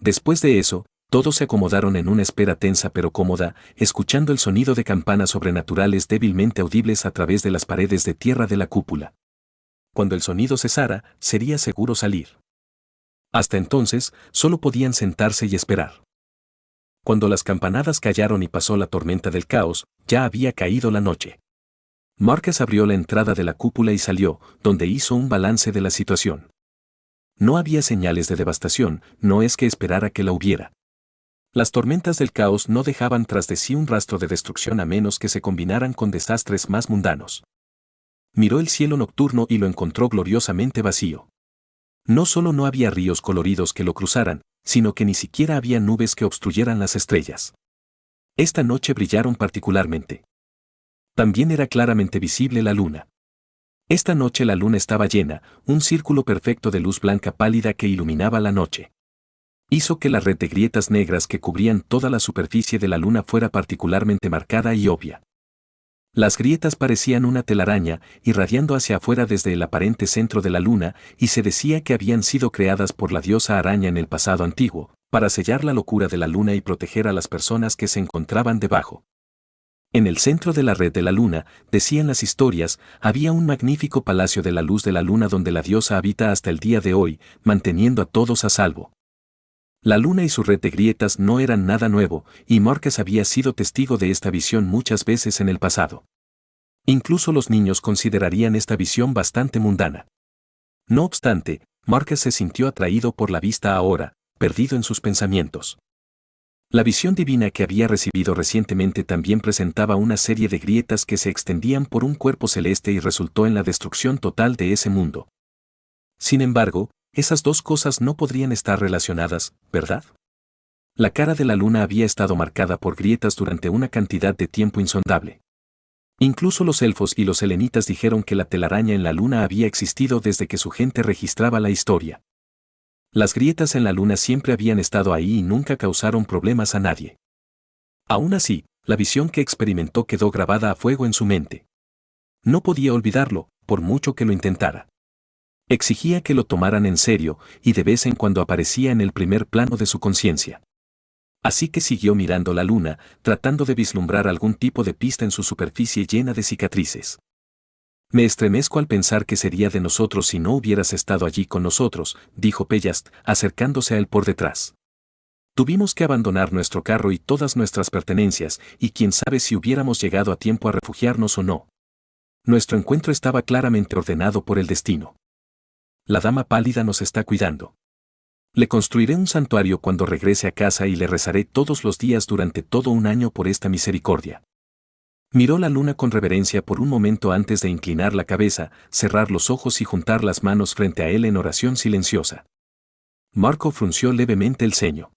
Después de eso, todos se acomodaron en una espera tensa pero cómoda, escuchando el sonido de campanas sobrenaturales débilmente audibles a través de las paredes de tierra de la cúpula. Cuando el sonido cesara, sería seguro salir. Hasta entonces, solo podían sentarse y esperar. Cuando las campanadas callaron y pasó la tormenta del caos, ya había caído la noche. Marcus abrió la entrada de la cúpula y salió, donde hizo un balance de la situación. No había señales de devastación, no es que esperara que la hubiera. Las tormentas del caos no dejaban tras de sí un rastro de destrucción a menos que se combinaran con desastres más mundanos. Miró el cielo nocturno y lo encontró gloriosamente vacío. No solo no había ríos coloridos que lo cruzaran, sino que ni siquiera había nubes que obstruyeran las estrellas. Esta noche brillaron particularmente. También era claramente visible la luna. Esta noche la luna estaba llena, un círculo perfecto de luz blanca pálida que iluminaba la noche. Hizo que la red de grietas negras que cubrían toda la superficie de la luna fuera particularmente marcada y obvia. Las grietas parecían una telaraña, irradiando hacia afuera desde el aparente centro de la luna, y se decía que habían sido creadas por la diosa araña en el pasado antiguo, para sellar la locura de la luna y proteger a las personas que se encontraban debajo. En el centro de la red de la luna, decían las historias, había un magnífico palacio de la luz de la luna donde la diosa habita hasta el día de hoy, manteniendo a todos a salvo. La luna y su red de grietas no eran nada nuevo, y Marcus había sido testigo de esta visión muchas veces en el pasado. Incluso los niños considerarían esta visión bastante mundana. No obstante, Marcus se sintió atraído por la vista ahora, perdido en sus pensamientos. La visión divina que había recibido recientemente también presentaba una serie de grietas que se extendían por un cuerpo celeste y resultó en la destrucción total de ese mundo. Sin embargo, esas dos cosas no podrían estar relacionadas, ¿verdad? La cara de la luna había estado marcada por grietas durante una cantidad de tiempo insondable. Incluso los elfos y los selenitas dijeron que la telaraña en la luna había existido desde que su gente registraba la historia. Las grietas en la luna siempre habían estado ahí y nunca causaron problemas a nadie. Aún así, la visión que experimentó quedó grabada a fuego en su mente. No podía olvidarlo, por mucho que lo intentara. Exigía que lo tomaran en serio, y de vez en cuando aparecía en el primer plano de su conciencia. Así que siguió mirando la luna, tratando de vislumbrar algún tipo de pista en su superficie llena de cicatrices. Me estremezco al pensar qué sería de nosotros si no hubieras estado allí con nosotros, dijo Pellast, acercándose a él por detrás. Tuvimos que abandonar nuestro carro y todas nuestras pertenencias, y quién sabe si hubiéramos llegado a tiempo a refugiarnos o no. Nuestro encuentro estaba claramente ordenado por el destino. La dama pálida nos está cuidando. Le construiré un santuario cuando regrese a casa y le rezaré todos los días durante todo un año por esta misericordia. Miró la luna con reverencia por un momento antes de inclinar la cabeza, cerrar los ojos y juntar las manos frente a él en oración silenciosa. Marco frunció levemente el ceño.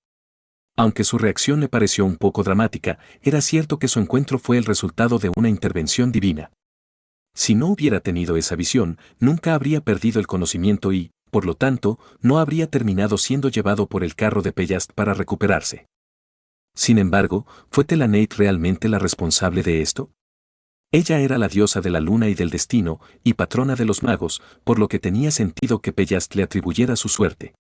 Aunque su reacción le pareció un poco dramática, era cierto que su encuentro fue el resultado de una intervención divina. Si no hubiera tenido esa visión, nunca habría perdido el conocimiento y, por lo tanto, no habría terminado siendo llevado por el carro de Pellast para recuperarse. Sin embargo, ¿fue Telaneit realmente la responsable de esto? Ella era la diosa de la luna y del destino, y patrona de los magos, por lo que tenía sentido que Pellast le atribuyera su suerte.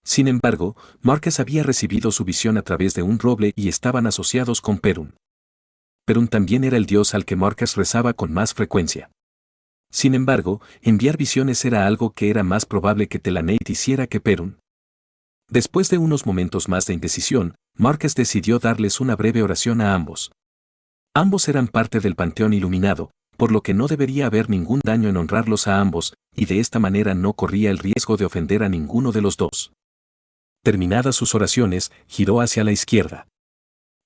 Sin embargo, Marcus había recibido su visión a través de un roble y estaban asociados con Perun. Perun también era el dios al que Marcus rezaba con más frecuencia. Sin embargo, enviar visiones era algo que era más probable que Telaneit hiciera que Perun. Después de unos momentos más de indecisión, Marcus decidió darles una breve oración a ambos. Ambos eran parte del panteón iluminado, por lo que no debería haber ningún daño en honrarlos a ambos, y de esta manera no corría el riesgo de ofender a ninguno de los dos. Terminadas sus oraciones, giró hacia la izquierda.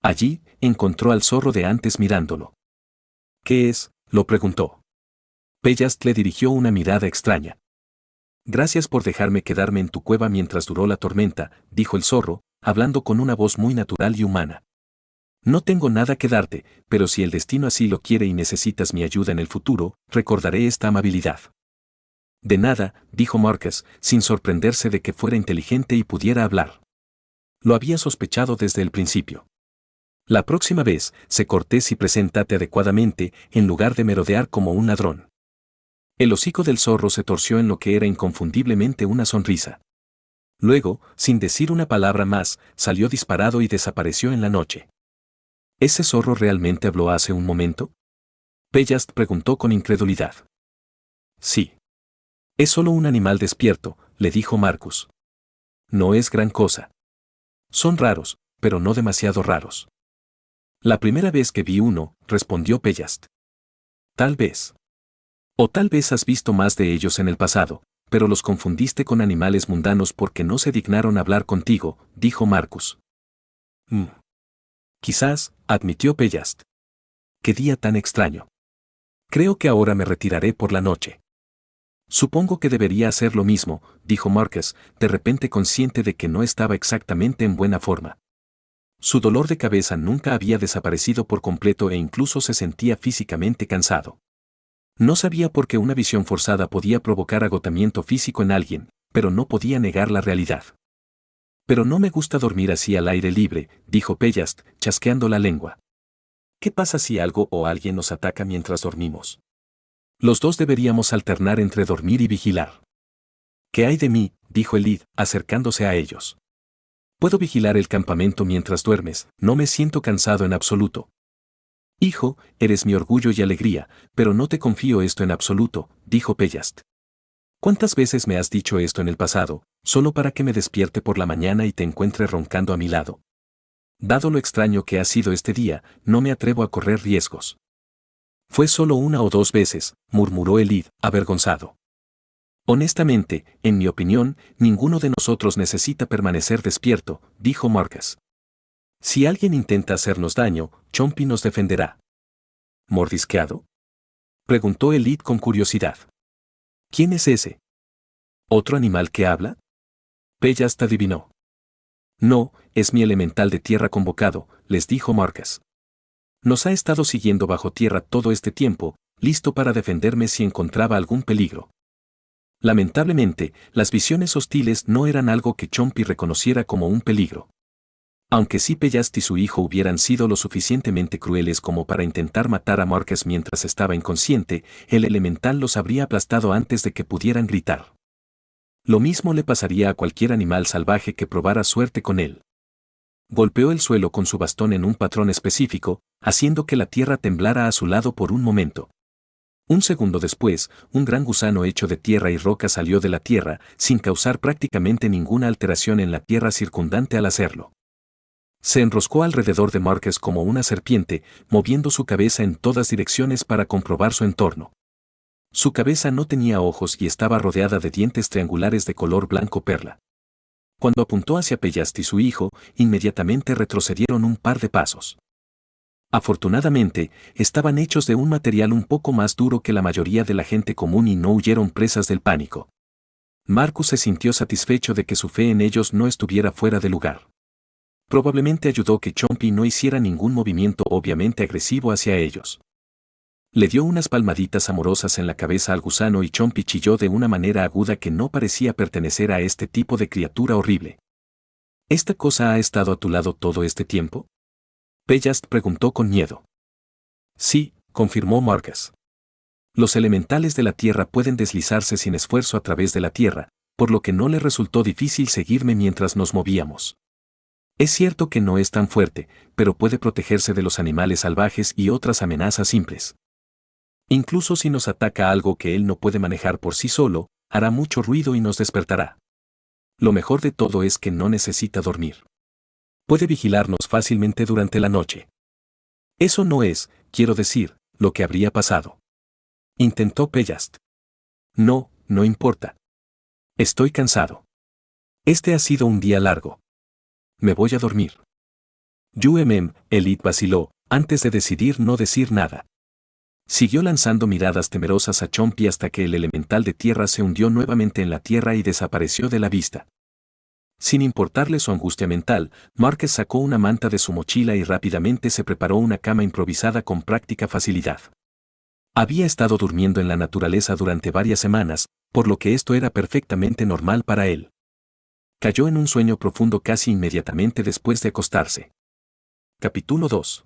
Allí, encontró al zorro de antes mirándolo. ¿Qué es?, lo preguntó. Pellast le dirigió una mirada extraña. Gracias por dejarme quedarme en tu cueva mientras duró la tormenta, dijo el zorro, hablando con una voz muy natural y humana. No tengo nada que darte, pero si el destino así lo quiere y necesitas mi ayuda en el futuro, recordaré esta amabilidad. De nada, dijo Marcus, sin sorprenderse de que fuera inteligente y pudiera hablar. Lo había sospechado desde el principio. La próxima vez, sé cortés y preséntate adecuadamente, en lugar de merodear como un ladrón. El hocico del zorro se torció en lo que era inconfundiblemente una sonrisa. Luego, sin decir una palabra más, salió disparado y desapareció en la noche. ¿Ese zorro realmente habló hace un momento? Pellast preguntó con incredulidad. Sí. Es solo un animal despierto, le dijo Marcus. No es gran cosa. Son raros, pero no demasiado raros. La primera vez que vi uno, respondió Pellast. Tal vez. O tal vez has visto más de ellos en el pasado, pero los confundiste con animales mundanos porque no se dignaron hablar contigo, dijo Marcus. Quizás, admitió Pellast. Qué día tan extraño. Creo que ahora me retiraré por la noche. Supongo que debería hacer lo mismo, dijo Marcus, de repente consciente de que no estaba exactamente en buena forma. Su dolor de cabeza nunca había desaparecido por completo e incluso se sentía físicamente cansado. No sabía por qué una visión forzada podía provocar agotamiento físico en alguien, pero no podía negar la realidad. Pero no me gusta dormir así al aire libre, dijo Pellast, chasqueando la lengua. ¿Qué pasa si algo o alguien nos ataca mientras dormimos? Los dos deberíamos alternar entre dormir y vigilar. ¿Qué hay de mí?, dijo Elid, acercándose a ellos. Puedo vigilar el campamento mientras duermes, no me siento cansado en absoluto. Hijo, eres mi orgullo y alegría, pero no te confío esto en absoluto, dijo Pellast. ¿Cuántas veces me has dicho esto en el pasado, solo para que me despierte por la mañana y te encuentre roncando a mi lado? Dado lo extraño que ha sido este día, no me atrevo a correr riesgos. Fue solo una o dos veces, murmuró Elid, avergonzado. Honestamente, en mi opinión, ninguno de nosotros necesita permanecer despierto, dijo Marcus. Si alguien intenta hacernos daño, Chompy nos defenderá. ¿Mordisqueado?, preguntó Elid con curiosidad. ¿Quién es ese? ¿Otro animal que habla? Pellast adivinó. No, es mi elemental de tierra convocado, les dijo Marcus. Nos ha estado siguiendo bajo tierra todo este tiempo, listo para defenderme si encontraba algún peligro. Lamentablemente, las visiones hostiles no eran algo que Chompy reconociera como un peligro. Aunque sí Pellast y su hijo hubieran sido lo suficientemente crueles como para intentar matar a Marcus mientras estaba inconsciente, el elemental los habría aplastado antes de que pudieran gritar. Lo mismo le pasaría a cualquier animal salvaje que probara suerte con él. Golpeó el suelo con su bastón en un patrón específico, haciendo que la tierra temblara a su lado por un momento. Un segundo después, un gran gusano hecho de tierra y roca salió de la tierra, sin causar prácticamente ninguna alteración en la tierra circundante al hacerlo. Se enroscó alrededor de Marcus como una serpiente, moviendo su cabeza en todas direcciones para comprobar su entorno. Su cabeza no tenía ojos y estaba rodeada de dientes triangulares de color blanco perla. Cuando apuntó hacia Pellast y su hijo, inmediatamente retrocedieron un par de pasos. Afortunadamente, estaban hechos de un material un poco más duro que la mayoría de la gente común y no huyeron presas del pánico. Marcus se sintió satisfecho de que su fe en ellos no estuviera fuera de lugar. Probablemente ayudó que Chompy no hiciera ningún movimiento obviamente agresivo hacia ellos. Le dio unas palmaditas amorosas en la cabeza al gusano y Chompy chilló de una manera aguda que no parecía pertenecer a este tipo de criatura horrible. ¿Esta cosa ha estado a tu lado todo este tiempo?, Pellast preguntó con miedo. Sí, confirmó Marcus. Los elementales de la tierra pueden deslizarse sin esfuerzo a través de la tierra, por lo que no le resultó difícil seguirme mientras nos movíamos. Es cierto que no es tan fuerte, pero puede protegerse de los animales salvajes y otras amenazas simples. Incluso si nos ataca algo que él no puede manejar por sí solo, hará mucho ruido y nos despertará. Lo mejor de todo es que no necesita dormir. Puede vigilarnos fácilmente durante la noche. Eso no es, quiero decir, lo que habría pasado. Intentó Pellast. No, no importa. Estoy cansado. Este ha sido un día largo. Me voy a dormir. Elid vaciló, antes de decidir no decir nada. Siguió lanzando miradas temerosas a Chompy hasta que el elemental de tierra se hundió nuevamente en la tierra y desapareció de la vista. Sin importarle su angustia mental, Marcus sacó una manta de su mochila y rápidamente se preparó una cama improvisada con práctica facilidad. Había estado durmiendo en la naturaleza durante varias semanas, por lo que esto era perfectamente normal para él. Cayó en un sueño profundo casi inmediatamente después de acostarse. Capítulo 2.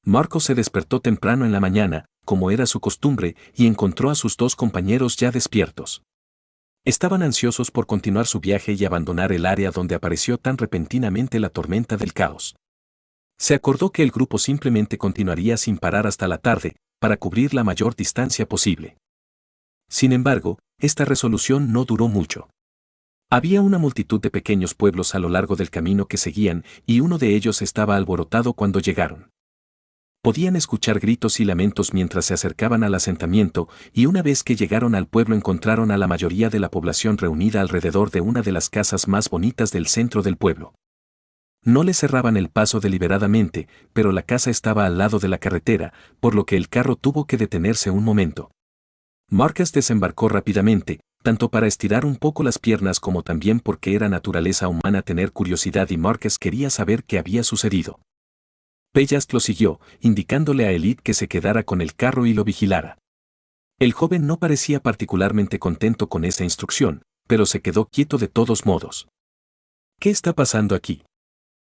Marcos se despertó temprano en la mañana, como era su costumbre, y encontró a sus dos compañeros ya despiertos. Estaban ansiosos por continuar su viaje y abandonar el área donde apareció tan repentinamente la tormenta del caos. Se acordó que el grupo simplemente continuaría sin parar hasta la tarde, para cubrir la mayor distancia posible. Sin embargo, esta resolución no duró mucho. Había una multitud de pequeños pueblos a lo largo del camino que seguían, y uno de ellos estaba alborotado cuando llegaron. Podían escuchar gritos y lamentos mientras se acercaban al asentamiento, y una vez que llegaron al pueblo encontraron a la mayoría de la población reunida alrededor de una de las casas más bonitas del centro del pueblo. No les cerraban el paso deliberadamente, pero la casa estaba al lado de la carretera, por lo que el carro tuvo que detenerse un momento. Marcus desembarcó rápidamente, tanto para estirar un poco las piernas como también porque era naturaleza humana tener curiosidad y Marcus quería saber qué había sucedido. Pellast lo siguió, indicándole a Elite que se quedara con el carro y lo vigilara. El joven no parecía particularmente contento con esa instrucción, pero se quedó quieto de todos modos. ¿Qué está pasando aquí?,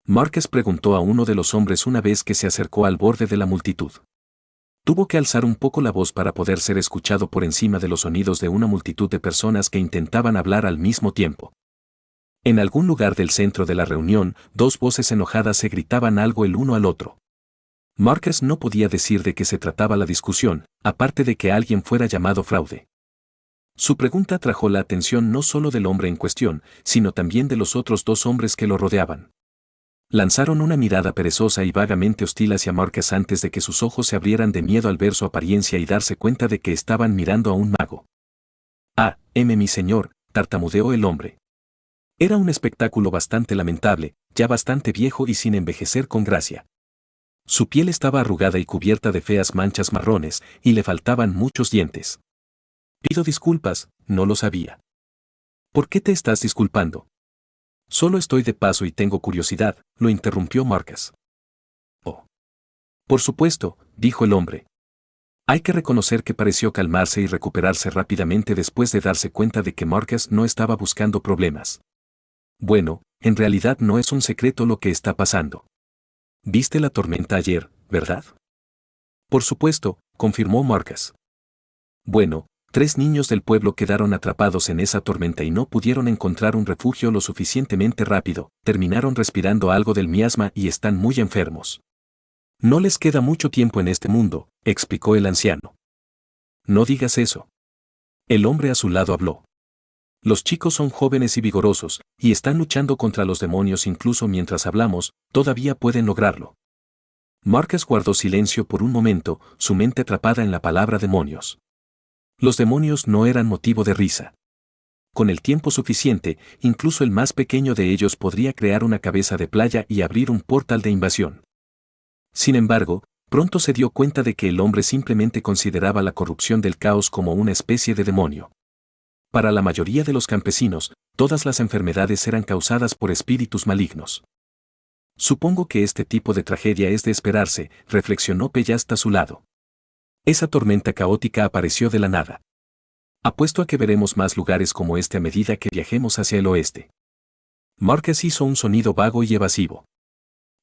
Marcus preguntó a uno de los hombres una vez que se acercó al borde de la multitud. Tuvo que alzar un poco la voz para poder ser escuchado por encima de los sonidos de una multitud de personas que intentaban hablar al mismo tiempo. En algún lugar del centro de la reunión, dos voces enojadas se gritaban algo el uno al otro. Marcus no podía decir de qué se trataba la discusión, aparte de que alguien fuera llamado fraude. Su pregunta atrajo la atención no solo del hombre en cuestión, sino también de los otros dos hombres que lo rodeaban. Lanzaron una mirada perezosa y vagamente hostil hacia Marcus antes de que sus ojos se abrieran de miedo al ver su apariencia y darse cuenta de que estaban mirando a un mago. «Ah, mi señor», tartamudeó el hombre. Era un espectáculo bastante lamentable, ya bastante viejo y sin envejecer con gracia. Su piel estaba arrugada y cubierta de feas manchas marrones, y le faltaban muchos dientes. «Pido disculpas, no lo sabía». «¿Por qué te estás disculpando?». «Solo estoy de paso y tengo curiosidad», lo interrumpió Marcus. «Oh. Por supuesto», dijo el hombre. Hay que reconocer que pareció calmarse y recuperarse rápidamente después de darse cuenta de que Marcus no estaba buscando problemas. «Bueno, en realidad no es un secreto lo que está pasando. ¿Viste la tormenta ayer, verdad?». «Por supuesto», confirmó Marcus. «Bueno, 3 niños del pueblo quedaron atrapados en esa tormenta y no pudieron encontrar un refugio lo suficientemente rápido, terminaron respirando algo del miasma y están muy enfermos. No les queda mucho tiempo en este mundo», explicó el anciano. «No digas eso». El hombre a su lado habló. «Los chicos son jóvenes y vigorosos, y están luchando contra los demonios incluso mientras hablamos, todavía pueden lograrlo». Marcus guardó silencio por un momento, su mente atrapada en la palabra demonios. Los demonios no eran motivo de risa. Con el tiempo suficiente, incluso el más pequeño de ellos podría crear una cabeza de playa y abrir un portal de invasión. Sin embargo, pronto se dio cuenta de que el hombre simplemente consideraba la corrupción del caos como una especie de demonio. Para la mayoría de los campesinos, todas las enfermedades eran causadas por espíritus malignos. «Supongo que este tipo de tragedia es de esperarse», reflexionó Pellast a su lado. Esa tormenta caótica apareció de la nada. Apuesto a que veremos más lugares como este a medida que viajemos hacia el oeste. Marcus hizo un sonido vago y evasivo.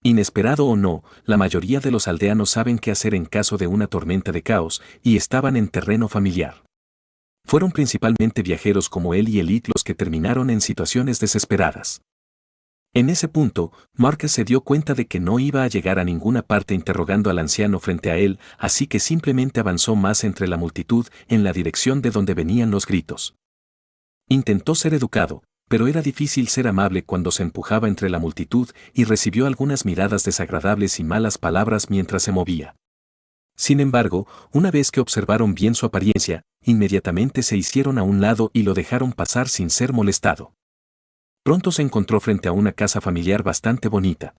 Inesperado o no, la mayoría de los aldeanos saben qué hacer en caso de una tormenta de caos, y estaban en terreno familiar. Fueron principalmente viajeros como él y Elite los que terminaron en situaciones desesperadas. En ese punto, Marcus se dio cuenta de que no iba a llegar a ninguna parte interrogando al anciano frente a él, así que simplemente avanzó más entre la multitud en la dirección de donde venían los gritos. Intentó ser educado, pero era difícil ser amable cuando se empujaba entre la multitud y recibió algunas miradas desagradables y malas palabras mientras se movía. Sin embargo, una vez que observaron bien su apariencia, inmediatamente se hicieron a un lado y lo dejaron pasar sin ser molestado. Pronto se encontró frente a una casa familiar bastante bonita.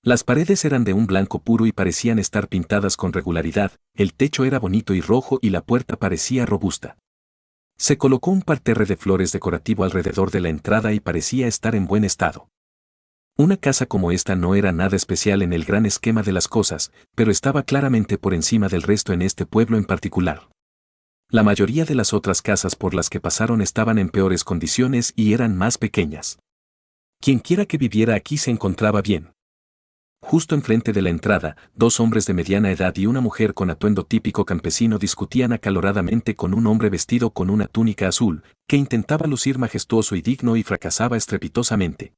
Las paredes eran de un blanco puro y parecían estar pintadas con regularidad, el techo era bonito y rojo y la puerta parecía robusta. Se colocó un parterre de flores decorativo alrededor de la entrada y parecía estar en buen estado. Una casa como esta no era nada especial en el gran esquema de las cosas, pero estaba claramente por encima del resto en este pueblo en particular. La mayoría de las otras casas por las que pasaron estaban en peores condiciones y eran más pequeñas. Quienquiera que viviera aquí se encontraba bien. Justo enfrente de la entrada, dos hombres de mediana edad y una mujer con atuendo típico campesino discutían acaloradamente con un hombre vestido con una túnica azul, que intentaba lucir majestuoso y digno y fracasaba estrepitosamente.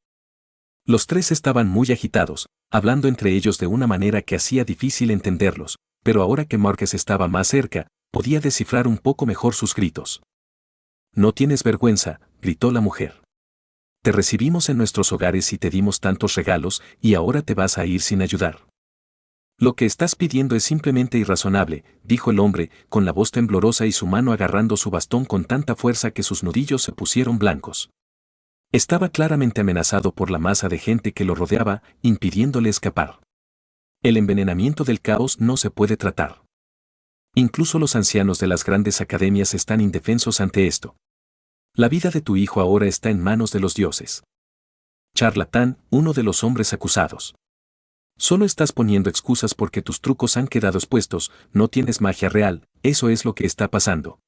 Los tres estaban muy agitados, hablando entre ellos de una manera que hacía difícil entenderlos, pero ahora que Márquez estaba más cerca, podía descifrar un poco mejor sus gritos. «No tienes vergüenza», gritó la mujer. «Te recibimos en nuestros hogares y te dimos tantos regalos, y ahora te vas a ir sin ayudar». «Lo que estás pidiendo es simplemente irrazonable», dijo el hombre, con la voz temblorosa y su mano agarrando su bastón con tanta fuerza que sus nudillos se pusieron blancos. Estaba claramente amenazado por la masa de gente que lo rodeaba, impidiéndole escapar. El envenenamiento del caos no se puede tratar. Incluso los ancianos de las grandes academias están indefensos ante esto. La vida de tu hijo ahora está en manos de los dioses. Charlatán, uno de los hombres acusados. Solo estás poniendo excusas porque tus trucos han quedado expuestos, no tienes magia real, eso es lo que está pasando.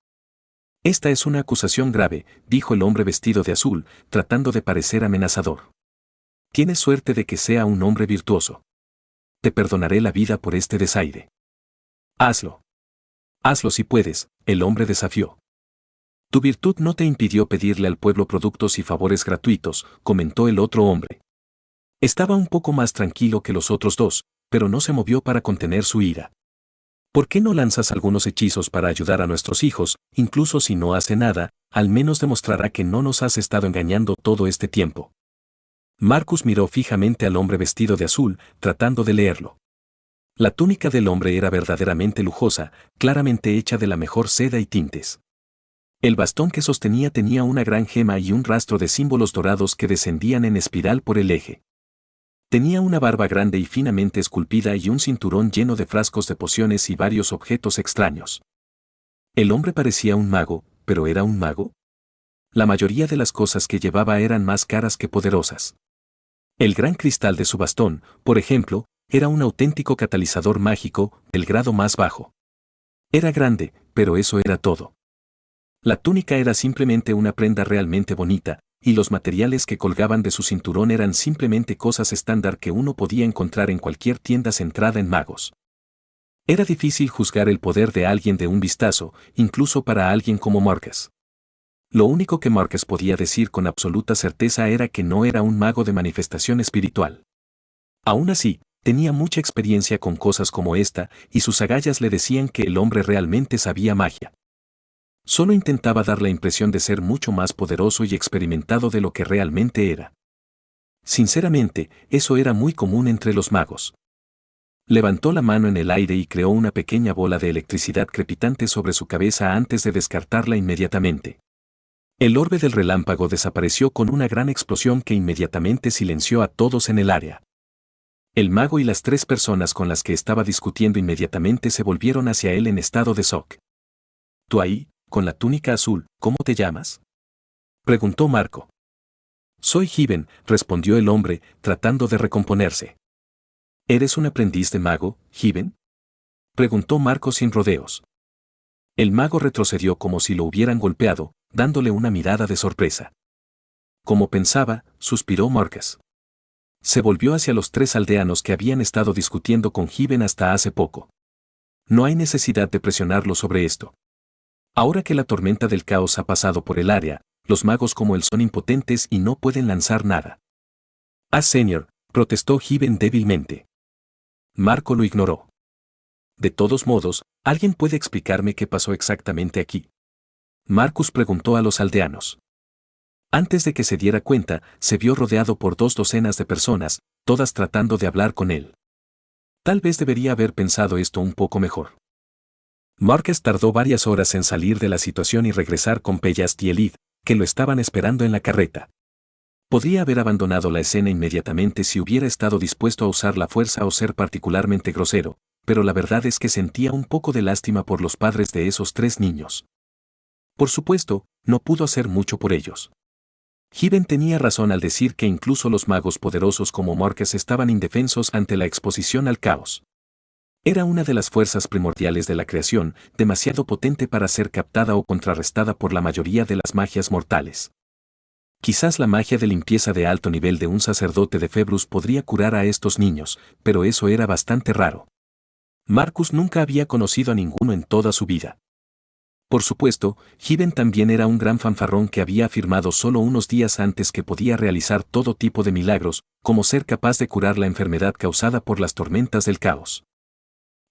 Esta es una acusación grave, dijo el hombre vestido de azul, tratando de parecer amenazador. Tienes suerte de que sea un hombre virtuoso. Te perdonaré la vida por este desaire. Hazlo. Hazlo si puedes, el hombre desafió. Tu virtud no te impidió pedirle al pueblo productos y favores gratuitos, comentó el otro hombre. Estaba un poco más tranquilo que los otros dos, pero no se movió para contener su ira. ¿Por qué no lanzas algunos hechizos para ayudar a nuestros hijos, incluso si no hace nada, al menos demostrará que no nos has estado engañando todo este tiempo? Marcus miró fijamente al hombre vestido de azul, tratando de leerlo. La túnica del hombre era verdaderamente lujosa, claramente hecha de la mejor seda y tintes. El bastón que sostenía tenía una gran gema y un rastro de símbolos dorados que descendían en espiral por el eje. Tenía una barba grande y finamente esculpida y un cinturón lleno de frascos de pociones y varios objetos extraños. El hombre parecía un mago, pero ¿era un mago? La mayoría de las cosas que llevaba eran más caras que poderosas. El gran cristal de su bastón, por ejemplo, era un auténtico catalizador mágico, del grado más bajo. Era grande, pero eso era todo. La túnica era simplemente una prenda realmente bonita, y los materiales que colgaban de su cinturón eran simplemente cosas estándar que uno podía encontrar en cualquier tienda centrada en magos. Era difícil juzgar el poder de alguien de un vistazo, incluso para alguien como Márquez. Lo único que Márquez podía decir con absoluta certeza era que no era un mago de manifestación espiritual. Aún así, tenía mucha experiencia con cosas como esta, y sus agallas le decían que el hombre realmente sabía magia. Solo intentaba dar la impresión de ser mucho más poderoso y experimentado de lo que realmente era. Sinceramente, eso era muy común entre los magos. Levantó la mano en el aire y creó una pequeña bola de electricidad crepitante sobre su cabeza antes de descartarla inmediatamente. El orbe del relámpago desapareció con una gran explosión que inmediatamente silenció a todos en el área. El mago y las tres personas con las que estaba discutiendo inmediatamente se volvieron hacia él en estado de shock. «¿Tú ahí, con la túnica azul, cómo te llamas?», preguntó Marco. «Soy Given», respondió el hombre, tratando de recomponerse. «¿Eres un aprendiz de mago, Given?», preguntó Marco sin rodeos. El mago retrocedió como si lo hubieran golpeado, dándole una mirada de sorpresa. Como pensaba, suspiró Márquez. Se volvió hacia los tres aldeanos que habían estado discutiendo con Given hasta hace poco. No hay necesidad de presionarlo sobre esto. Ahora que la tormenta del caos ha pasado por el área, los magos como él son impotentes y no pueden lanzar nada. «Ah, señor», protestó Given débilmente. Marco lo ignoró. «De todos modos, ¿alguien puede explicarme qué pasó exactamente aquí?», Marcus preguntó a los aldeanos. Antes de que se diera cuenta, se vio rodeado por 2 docenas de personas, todas tratando de hablar con él. Tal vez debería haber pensado esto un poco mejor. Márquez tardó varias horas en salir de la situación y regresar con Pellast y Elid, que lo estaban esperando en la carreta. Podría haber abandonado la escena inmediatamente si hubiera estado dispuesto a usar la fuerza o ser particularmente grosero, pero la verdad es que sentía un poco de lástima por los padres de esos 3 niños. Por supuesto, no pudo hacer mucho por ellos. Given tenía razón al decir que incluso los magos poderosos como Márquez estaban indefensos ante la exposición al caos. Era una de las fuerzas primordiales de la creación, demasiado potente para ser captada o contrarrestada por la mayoría de las magias mortales. Quizás la magia de limpieza de alto nivel de un sacerdote de Februs podría curar a estos niños, pero eso era bastante raro. Marcus nunca había conocido a ninguno en toda su vida. Por supuesto, Given también era un gran fanfarrón que había afirmado solo unos días antes que podía realizar todo tipo de milagros, como ser capaz de curar la enfermedad causada por las tormentas del caos.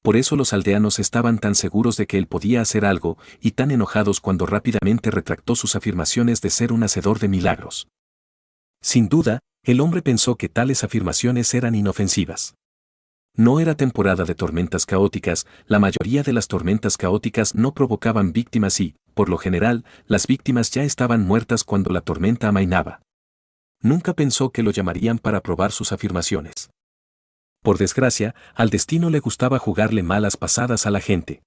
Por eso los aldeanos estaban tan seguros de que él podía hacer algo, y tan enojados cuando rápidamente retractó sus afirmaciones de ser un hacedor de milagros. Sin duda, el hombre pensó que tales afirmaciones eran inofensivas. No era temporada de tormentas caóticas, la mayoría de las tormentas caóticas no provocaban víctimas y, por lo general, las víctimas ya estaban muertas cuando la tormenta amainaba. Nunca pensó que lo llamarían para probar sus afirmaciones. Por desgracia, al destino le gustaba jugarle malas pasadas a la gente.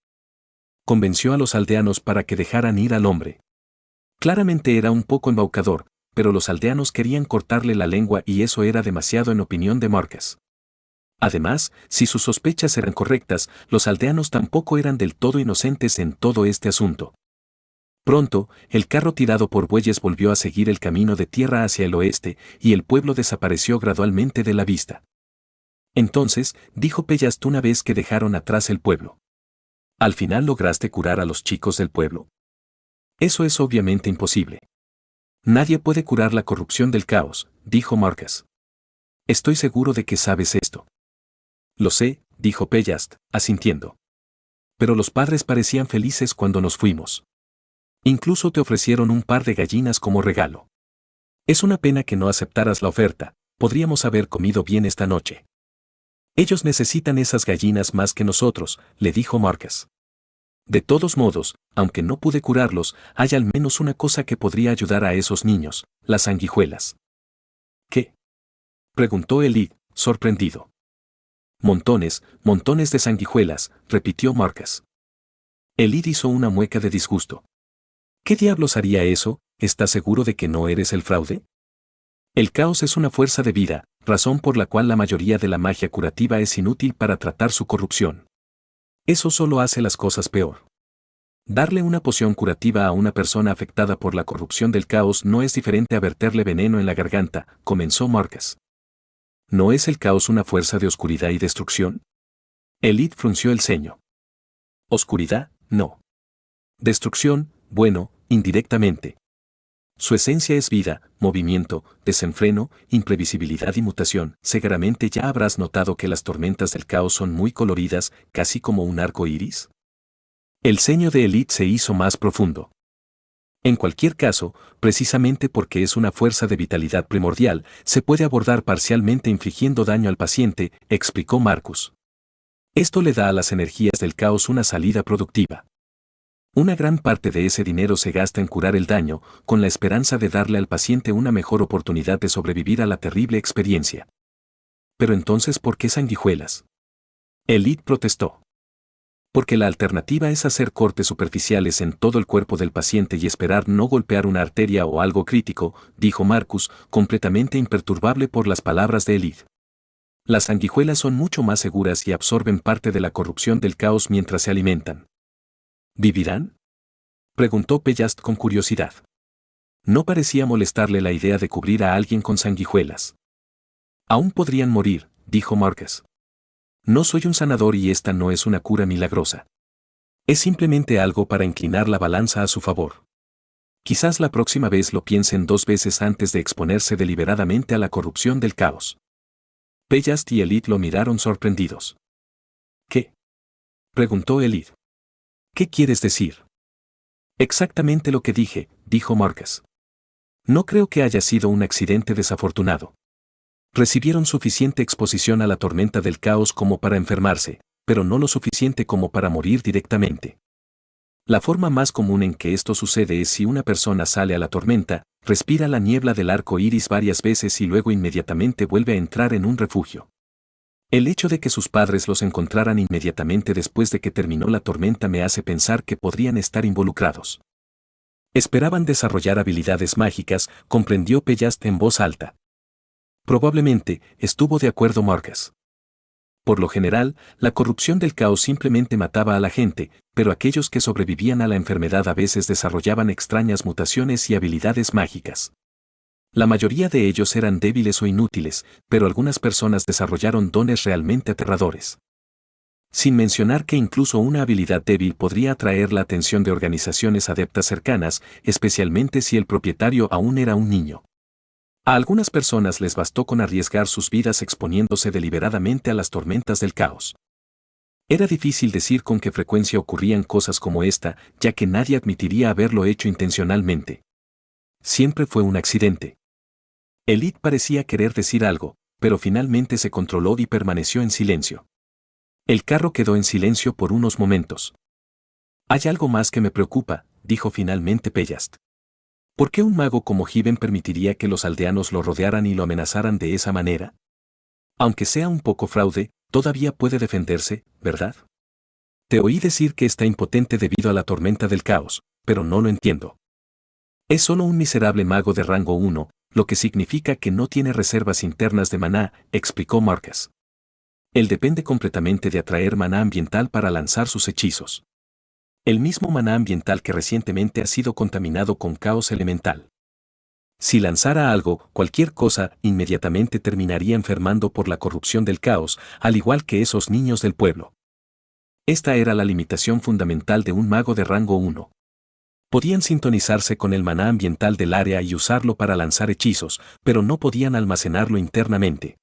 Convenció a los aldeanos para que dejaran ir al hombre. Claramente era un poco embaucador, pero los aldeanos querían cortarle la lengua y eso era demasiado en opinión de Marcus. Además, si sus sospechas eran correctas, los aldeanos tampoco eran del todo inocentes en todo este asunto. Pronto, el carro tirado por bueyes volvió a seguir el camino de tierra hacia el oeste, y el pueblo desapareció gradualmente de la vista. Entonces, dijo Pellast una vez que dejaron atrás el pueblo. ¿Al final lograste curar a los chicos del pueblo? Eso es obviamente imposible. Nadie puede curar la corrupción del caos, dijo Marcus. Estoy seguro de que sabes esto. Lo sé, dijo Pellast, asintiendo. Pero los padres parecían felices cuando nos fuimos. Incluso te ofrecieron un par de gallinas como regalo. Es una pena que no aceptaras la oferta, podríamos haber comido bien esta noche. Ellos necesitan esas gallinas más que nosotros, le dijo Marcus. De todos modos, aunque no pude curarlos, hay al menos una cosa que podría ayudar a esos niños, las sanguijuelas. ¿Qué? Preguntó Elid, sorprendido. Montones, montones de sanguijuelas, repitió Marcus. Elid hizo una mueca de disgusto. ¿Qué diablos haría eso? ¿Estás seguro de que no eres el fraude? El caos es una fuerza de vida, razón por la cual la mayoría de la magia curativa es inútil para tratar su corrupción. Eso solo hace las cosas peor. Darle una poción curativa a una persona afectada por la corrupción del caos no es diferente a verterle veneno en la garganta, comenzó Marcus. ¿No es el caos una fuerza de oscuridad y destrucción? Elid frunció el ceño. Oscuridad, no. Destrucción, bueno, indirectamente. Su esencia es vida, movimiento, desenfreno, imprevisibilidad y mutación. Seguramente ya habrás notado que las tormentas del caos son muy coloridas, casi como un arco iris. El ceño de Elid se hizo más profundo. En cualquier caso, precisamente porque es una fuerza de vitalidad primordial, se puede abordar parcialmente infligiendo daño al paciente, explicó Marcus. Esto le da a las energías del caos una salida productiva. Una gran parte de ese dinero se gasta en curar el daño, con la esperanza de darle al paciente una mejor oportunidad de sobrevivir a la terrible experiencia. Pero entonces, ¿por qué sanguijuelas? Elid protestó. Porque la alternativa es hacer cortes superficiales en todo el cuerpo del paciente y esperar no golpear una arteria o algo crítico, dijo Marcus, completamente imperturbable por las palabras de Elid. Las sanguijuelas son mucho más seguras y absorben parte de la corrupción del caos mientras se alimentan. ¿Vivirán? Preguntó Pellast con curiosidad. No parecía molestarle la idea de cubrir a alguien con sanguijuelas. Aún podrían morir, dijo Marcus. No soy un sanador y esta no es una cura milagrosa. Es simplemente algo para inclinar la balanza a su favor. Quizás la próxima vez lo piensen 2 veces antes de exponerse deliberadamente a la corrupción del caos. Pellast y Elid lo miraron sorprendidos. ¿Qué? Preguntó Elid. ¿Qué quieres decir? Exactamente lo que dije, dijo Marcus. No creo que haya sido un accidente desafortunado. Recibieron suficiente exposición a la tormenta del caos como para enfermarse, pero no lo suficiente como para morir directamente. La forma más común en que esto sucede es si una persona sale a la tormenta, respira la niebla del arco iris varias veces y luego inmediatamente vuelve a entrar en un refugio. El hecho de que sus padres los encontraran inmediatamente después de que terminó la tormenta me hace pensar que podrían estar involucrados. Esperaban desarrollar habilidades mágicas, comprendió Pellast en voz alta. Probablemente, estuvo de acuerdo Marcus. Por lo general, la corrupción del caos simplemente mataba a la gente, pero aquellos que sobrevivían a la enfermedad a veces desarrollaban extrañas mutaciones y habilidades mágicas. La mayoría de ellos eran débiles o inútiles, pero algunas personas desarrollaron dones realmente aterradores. Sin mencionar que incluso una habilidad débil podría atraer la atención de organizaciones adeptas cercanas, especialmente si el propietario aún era un niño. A algunas personas les bastó con arriesgar sus vidas exponiéndose deliberadamente a las tormentas del caos. Era difícil decir con qué frecuencia ocurrían cosas como esta, ya que nadie admitiría haberlo hecho intencionalmente. Siempre fue un accidente. Elite parecía querer decir algo, pero finalmente se controló y permaneció en silencio. El carro quedó en silencio por unos momentos. Hay algo más que me preocupa, dijo finalmente Pellast. ¿Por qué un mago como Given permitiría que los aldeanos lo rodearan y lo amenazaran de esa manera? Aunque sea un poco fraude, todavía puede defenderse, ¿verdad? Te oí decir que está impotente debido a la tormenta del caos, pero no lo entiendo. Es solo un miserable mago de rango 1, lo que significa que no tiene reservas internas de maná, explicó Marcus. Él depende completamente de atraer maná ambiental para lanzar sus hechizos. El mismo maná ambiental que recientemente ha sido contaminado con caos elemental. Si lanzara algo, cualquier cosa, inmediatamente terminaría enfermando por la corrupción del caos, al igual que esos niños del pueblo. Esta era la limitación fundamental de un mago de rango 1. Podían sintonizarse con el maná ambiental del área y usarlo para lanzar hechizos, pero no podían almacenarlo internamente.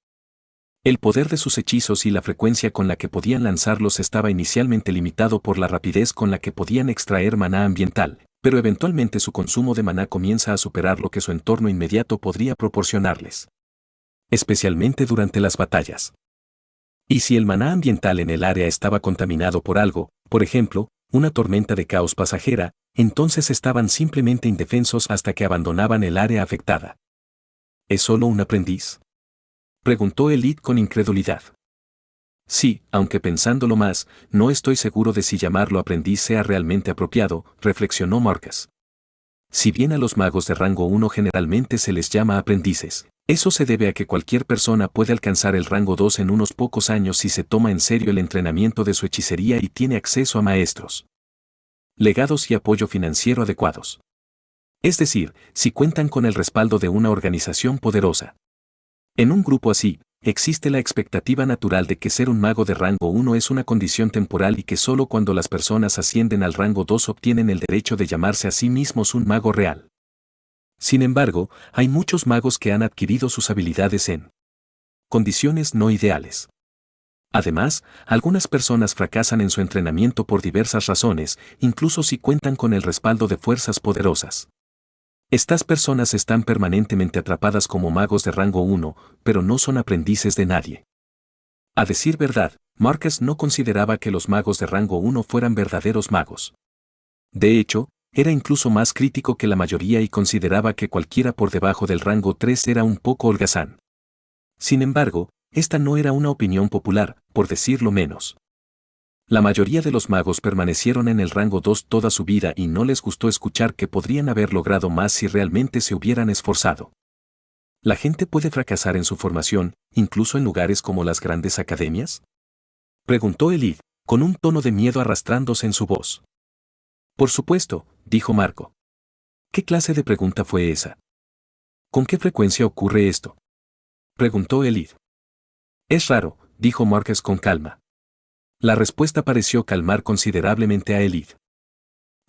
El poder de sus hechizos y la frecuencia con la que podían lanzarlos estaba inicialmente limitado por la rapidez con la que podían extraer maná ambiental, pero eventualmente su consumo de maná comienza a superar lo que su entorno inmediato podría proporcionarles. Especialmente durante las batallas. Y si el maná ambiental en el área estaba contaminado por algo, por ejemplo, una tormenta de caos pasajera, entonces estaban simplemente indefensos hasta que abandonaban el área afectada. ¿Es solo un aprendiz?, preguntó Elite con incredulidad. Sí, aunque pensándolo más, no estoy seguro de si llamarlo aprendiz sea realmente apropiado, reflexionó Marcus. Si bien a los magos de rango 1 generalmente se les llama aprendices, eso se debe a que cualquier persona puede alcanzar el rango 2 en unos pocos años si se toma en serio el entrenamiento de su hechicería y tiene acceso a maestros, legados y apoyo financiero adecuados. Es decir, si cuentan con el respaldo de una organización poderosa. En un grupo así, existe la expectativa natural de que ser un mago de rango 1 es una condición temporal y que solo cuando las personas ascienden al rango 2 obtienen el derecho de llamarse a sí mismos un mago real. Sin embargo, hay muchos magos que han adquirido sus habilidades en condiciones no ideales. Además, algunas personas fracasan en su entrenamiento por diversas razones, incluso si cuentan con el respaldo de fuerzas poderosas. Estas personas están permanentemente atrapadas como magos de rango 1, pero no son aprendices de nadie. A decir verdad, Marcus no consideraba que los magos de rango 1 fueran verdaderos magos. De hecho, era incluso más crítico que la mayoría y consideraba que cualquiera por debajo del rango 3 era un poco holgazán. Sin embargo, esta no era una opinión popular, por decirlo menos. La mayoría de los magos permanecieron en el rango 2 toda su vida y no les gustó escuchar que podrían haber logrado más si realmente se hubieran esforzado. ¿La gente puede fracasar en su formación, incluso en lugares como las grandes academias?, preguntó Elite, con un tono de miedo arrastrándose en su voz. Por supuesto, dijo Marco. ¿Qué clase de pregunta fue esa? ¿Con qué frecuencia ocurre esto?, preguntó Elite. Es raro, dijo Marcus con calma. La respuesta pareció calmar considerablemente a Elite.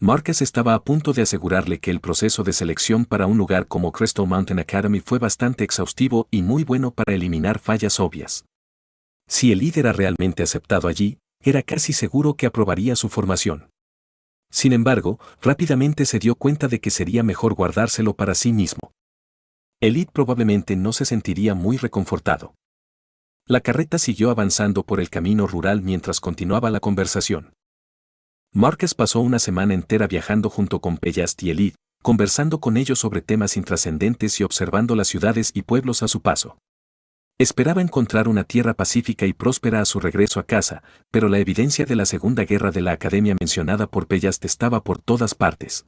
Marcus estaba a punto de asegurarle que el proceso de selección para un lugar como Crystal Mountain Academy fue bastante exhaustivo y muy bueno para eliminar fallas obvias. Si Elite era realmente aceptado allí, era casi seguro que aprobaría su formación. Sin embargo, rápidamente se dio cuenta de que sería mejor guardárselo para sí mismo. Elite probablemente no se sentiría muy reconfortado. La carreta siguió avanzando por el camino rural mientras continuaba la conversación. Marcus pasó una semana entera viajando junto con Pellast y Elite, conversando con ellos sobre temas intrascendentes y observando las ciudades y pueblos a su paso. Esperaba encontrar una tierra pacífica y próspera a su regreso a casa, pero la evidencia de la Segunda Guerra de la Academia mencionada por Pellast estaba por todas partes.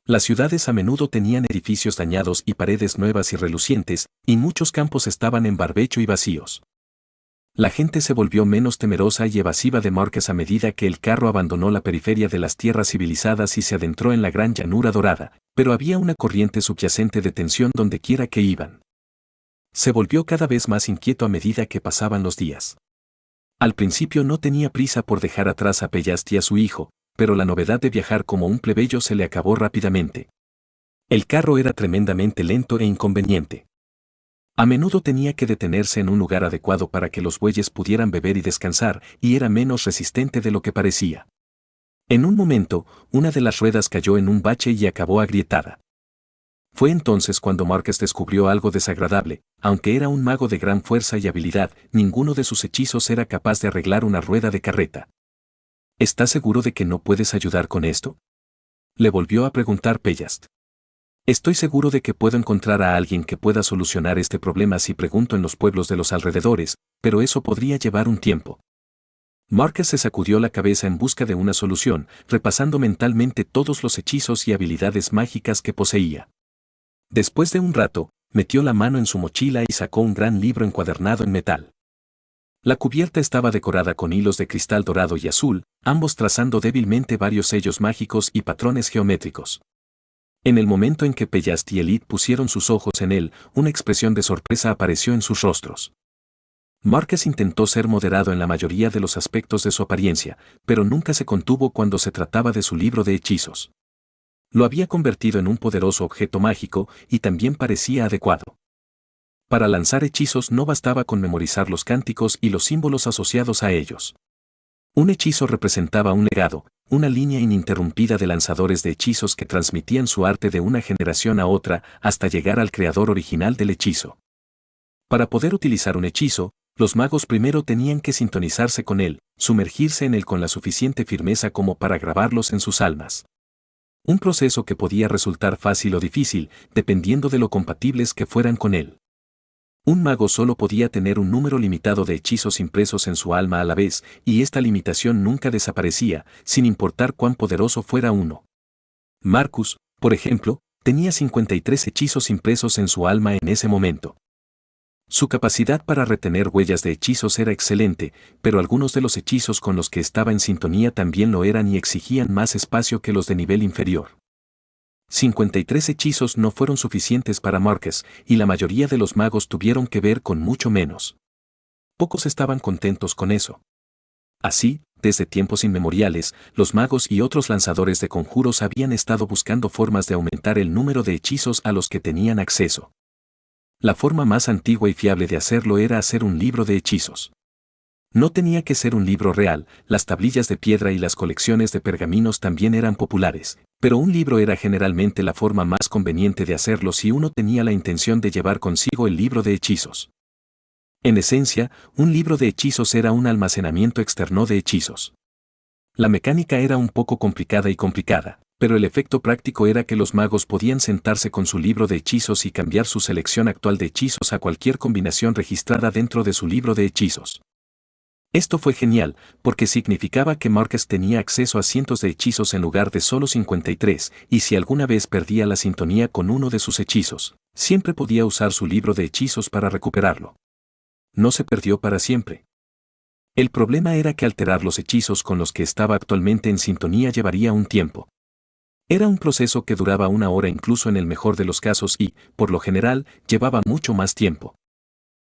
Las ciudades a menudo tenían edificios dañados y paredes nuevas y relucientes, y muchos campos estaban en barbecho y vacíos. La gente se volvió menos temerosa y evasiva de Márquez a medida que el carro abandonó la periferia de las tierras civilizadas y se adentró en la gran llanura dorada, pero había una corriente subyacente de tensión donde quiera que iban. Se volvió cada vez más inquieto a medida que pasaban los días. Al principio no tenía prisa por dejar atrás a Pellast y a su hijo, pero la novedad de viajar como un plebeyo se le acabó rápidamente. El carro era tremendamente lento e inconveniente. A menudo tenía que detenerse en un lugar adecuado para que los bueyes pudieran beber y descansar, y era menos resistente de lo que parecía. En un momento, una de las ruedas cayó en un bache y acabó agrietada. Fue entonces cuando Márquez descubrió algo desagradable: aunque era un mago de gran fuerza y habilidad, ninguno de sus hechizos era capaz de arreglar una rueda de carreta. ¿Estás seguro de que no puedes ayudar con esto?, le volvió a preguntar Pellast. Estoy seguro de que puedo encontrar a alguien que pueda solucionar este problema si pregunto en los pueblos de los alrededores, pero eso podría llevar un tiempo. Márquez se sacudió la cabeza en busca de una solución, repasando mentalmente todos los hechizos y habilidades mágicas que poseía. Después de un rato, metió la mano en su mochila y sacó un gran libro encuadernado en metal. La cubierta estaba decorada con hilos de cristal dorado y azul, ambos trazando débilmente varios sellos mágicos y patrones geométricos. En el momento en que Pellast y Elite pusieron sus ojos en él, una expresión de sorpresa apareció en sus rostros. Márquez intentó ser moderado en la mayoría de los aspectos de su apariencia, pero nunca se contuvo cuando se trataba de su libro de hechizos. Lo había convertido en un poderoso objeto mágico y también parecía adecuado. Para lanzar hechizos no bastaba con memorizar los cánticos y los símbolos asociados a ellos. Un hechizo representaba un legado, una línea ininterrumpida de lanzadores de hechizos que transmitían su arte de una generación a otra hasta llegar al creador original del hechizo. Para poder utilizar un hechizo, los magos primero tenían que sintonizarse con él, sumergirse en él con la suficiente firmeza como para grabarlos en sus almas. Un proceso que podía resultar fácil o difícil, dependiendo de lo compatibles que fueran con él. Un mago solo podía tener un número limitado de hechizos impresos en su alma a la vez, y esta limitación nunca desaparecía, sin importar cuán poderoso fuera uno. Marcus, por ejemplo, tenía 53 hechizos impresos en su alma en ese momento. Su capacidad para retener huellas de hechizos era excelente, pero algunos de los hechizos con los que estaba en sintonía también lo eran y exigían más espacio que los de nivel inferior. 53 hechizos no fueron suficientes para Márquez, y la mayoría de los magos tuvieron que ver con mucho menos. Pocos estaban contentos con eso. Así, desde tiempos inmemoriales, los magos y otros lanzadores de conjuros habían estado buscando formas de aumentar el número de hechizos a los que tenían acceso. La forma más antigua y fiable de hacerlo era hacer un libro de hechizos. No tenía que ser un libro real, las tablillas de piedra y las colecciones de pergaminos también eran populares, pero un libro era generalmente la forma más conveniente de hacerlo si uno tenía la intención de llevar consigo el libro de hechizos. En esencia, un libro de hechizos era un almacenamiento externo de hechizos. La mecánica era un poco complicada, pero el efecto práctico era que los magos podían sentarse con su libro de hechizos y cambiar su selección actual de hechizos a cualquier combinación registrada dentro de su libro de hechizos. Esto fue genial, porque significaba que Márquez tenía acceso a cientos de hechizos en lugar de solo 53, y si alguna vez perdía la sintonía con uno de sus hechizos, siempre podía usar su libro de hechizos para recuperarlo. No se perdió para siempre. El problema era que alterar los hechizos con los que estaba actualmente en sintonía llevaría un tiempo. Era un proceso que duraba una hora incluso en el mejor de los casos y, por lo general, llevaba mucho más tiempo.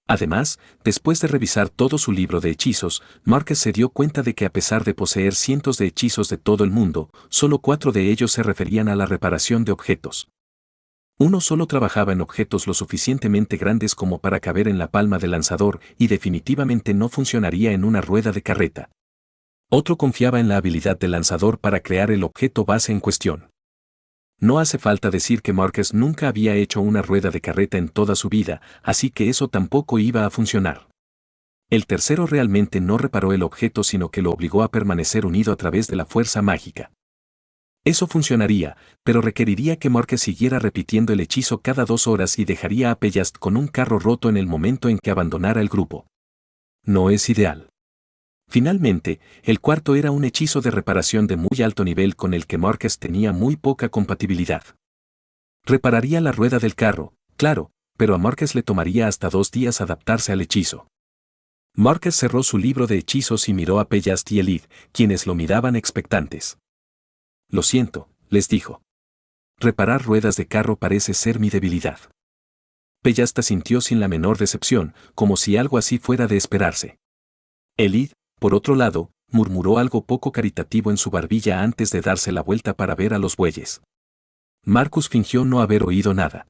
Además, después de revisar todo su libro de hechizos, Márquez se dio cuenta de que a pesar de poseer cientos de hechizos de todo el mundo, solo 4 de ellos se referían a la reparación de objetos. Uno solo trabajaba en objetos lo suficientemente grandes como para caber en la palma del lanzador y definitivamente no funcionaría en una rueda de carreta. Otro confiaba en la habilidad del lanzador para crear el objeto base en cuestión. No hace falta decir que Márquez nunca había hecho una rueda de carreta en toda su vida, así que eso tampoco iba a funcionar. El tercero realmente no reparó el objeto sino que lo obligó a permanecer unido a través de la fuerza mágica. Eso funcionaría, pero requeriría que Márquez siguiera repitiendo el hechizo cada 2 horas y dejaría a Pellast con un carro roto en el momento en que abandonara el grupo. No es ideal. Finalmente, el cuarto era un hechizo de reparación de muy alto nivel con el que Márquez tenía muy poca compatibilidad. Repararía la rueda del carro, claro, pero a Márquez le tomaría hasta 2 días adaptarse al hechizo. Marcus cerró su libro de hechizos y miró a Pellast y Elid, quienes lo miraban expectantes. Lo siento, les dijo. Reparar ruedas de carro parece ser mi debilidad. Pellast asintió sin la menor decepción, como si algo así fuera de esperarse. Elid, por otro lado, murmuró algo poco caritativo en su barbilla antes de darse la vuelta para ver a los bueyes. Marcus fingió no haber oído nada.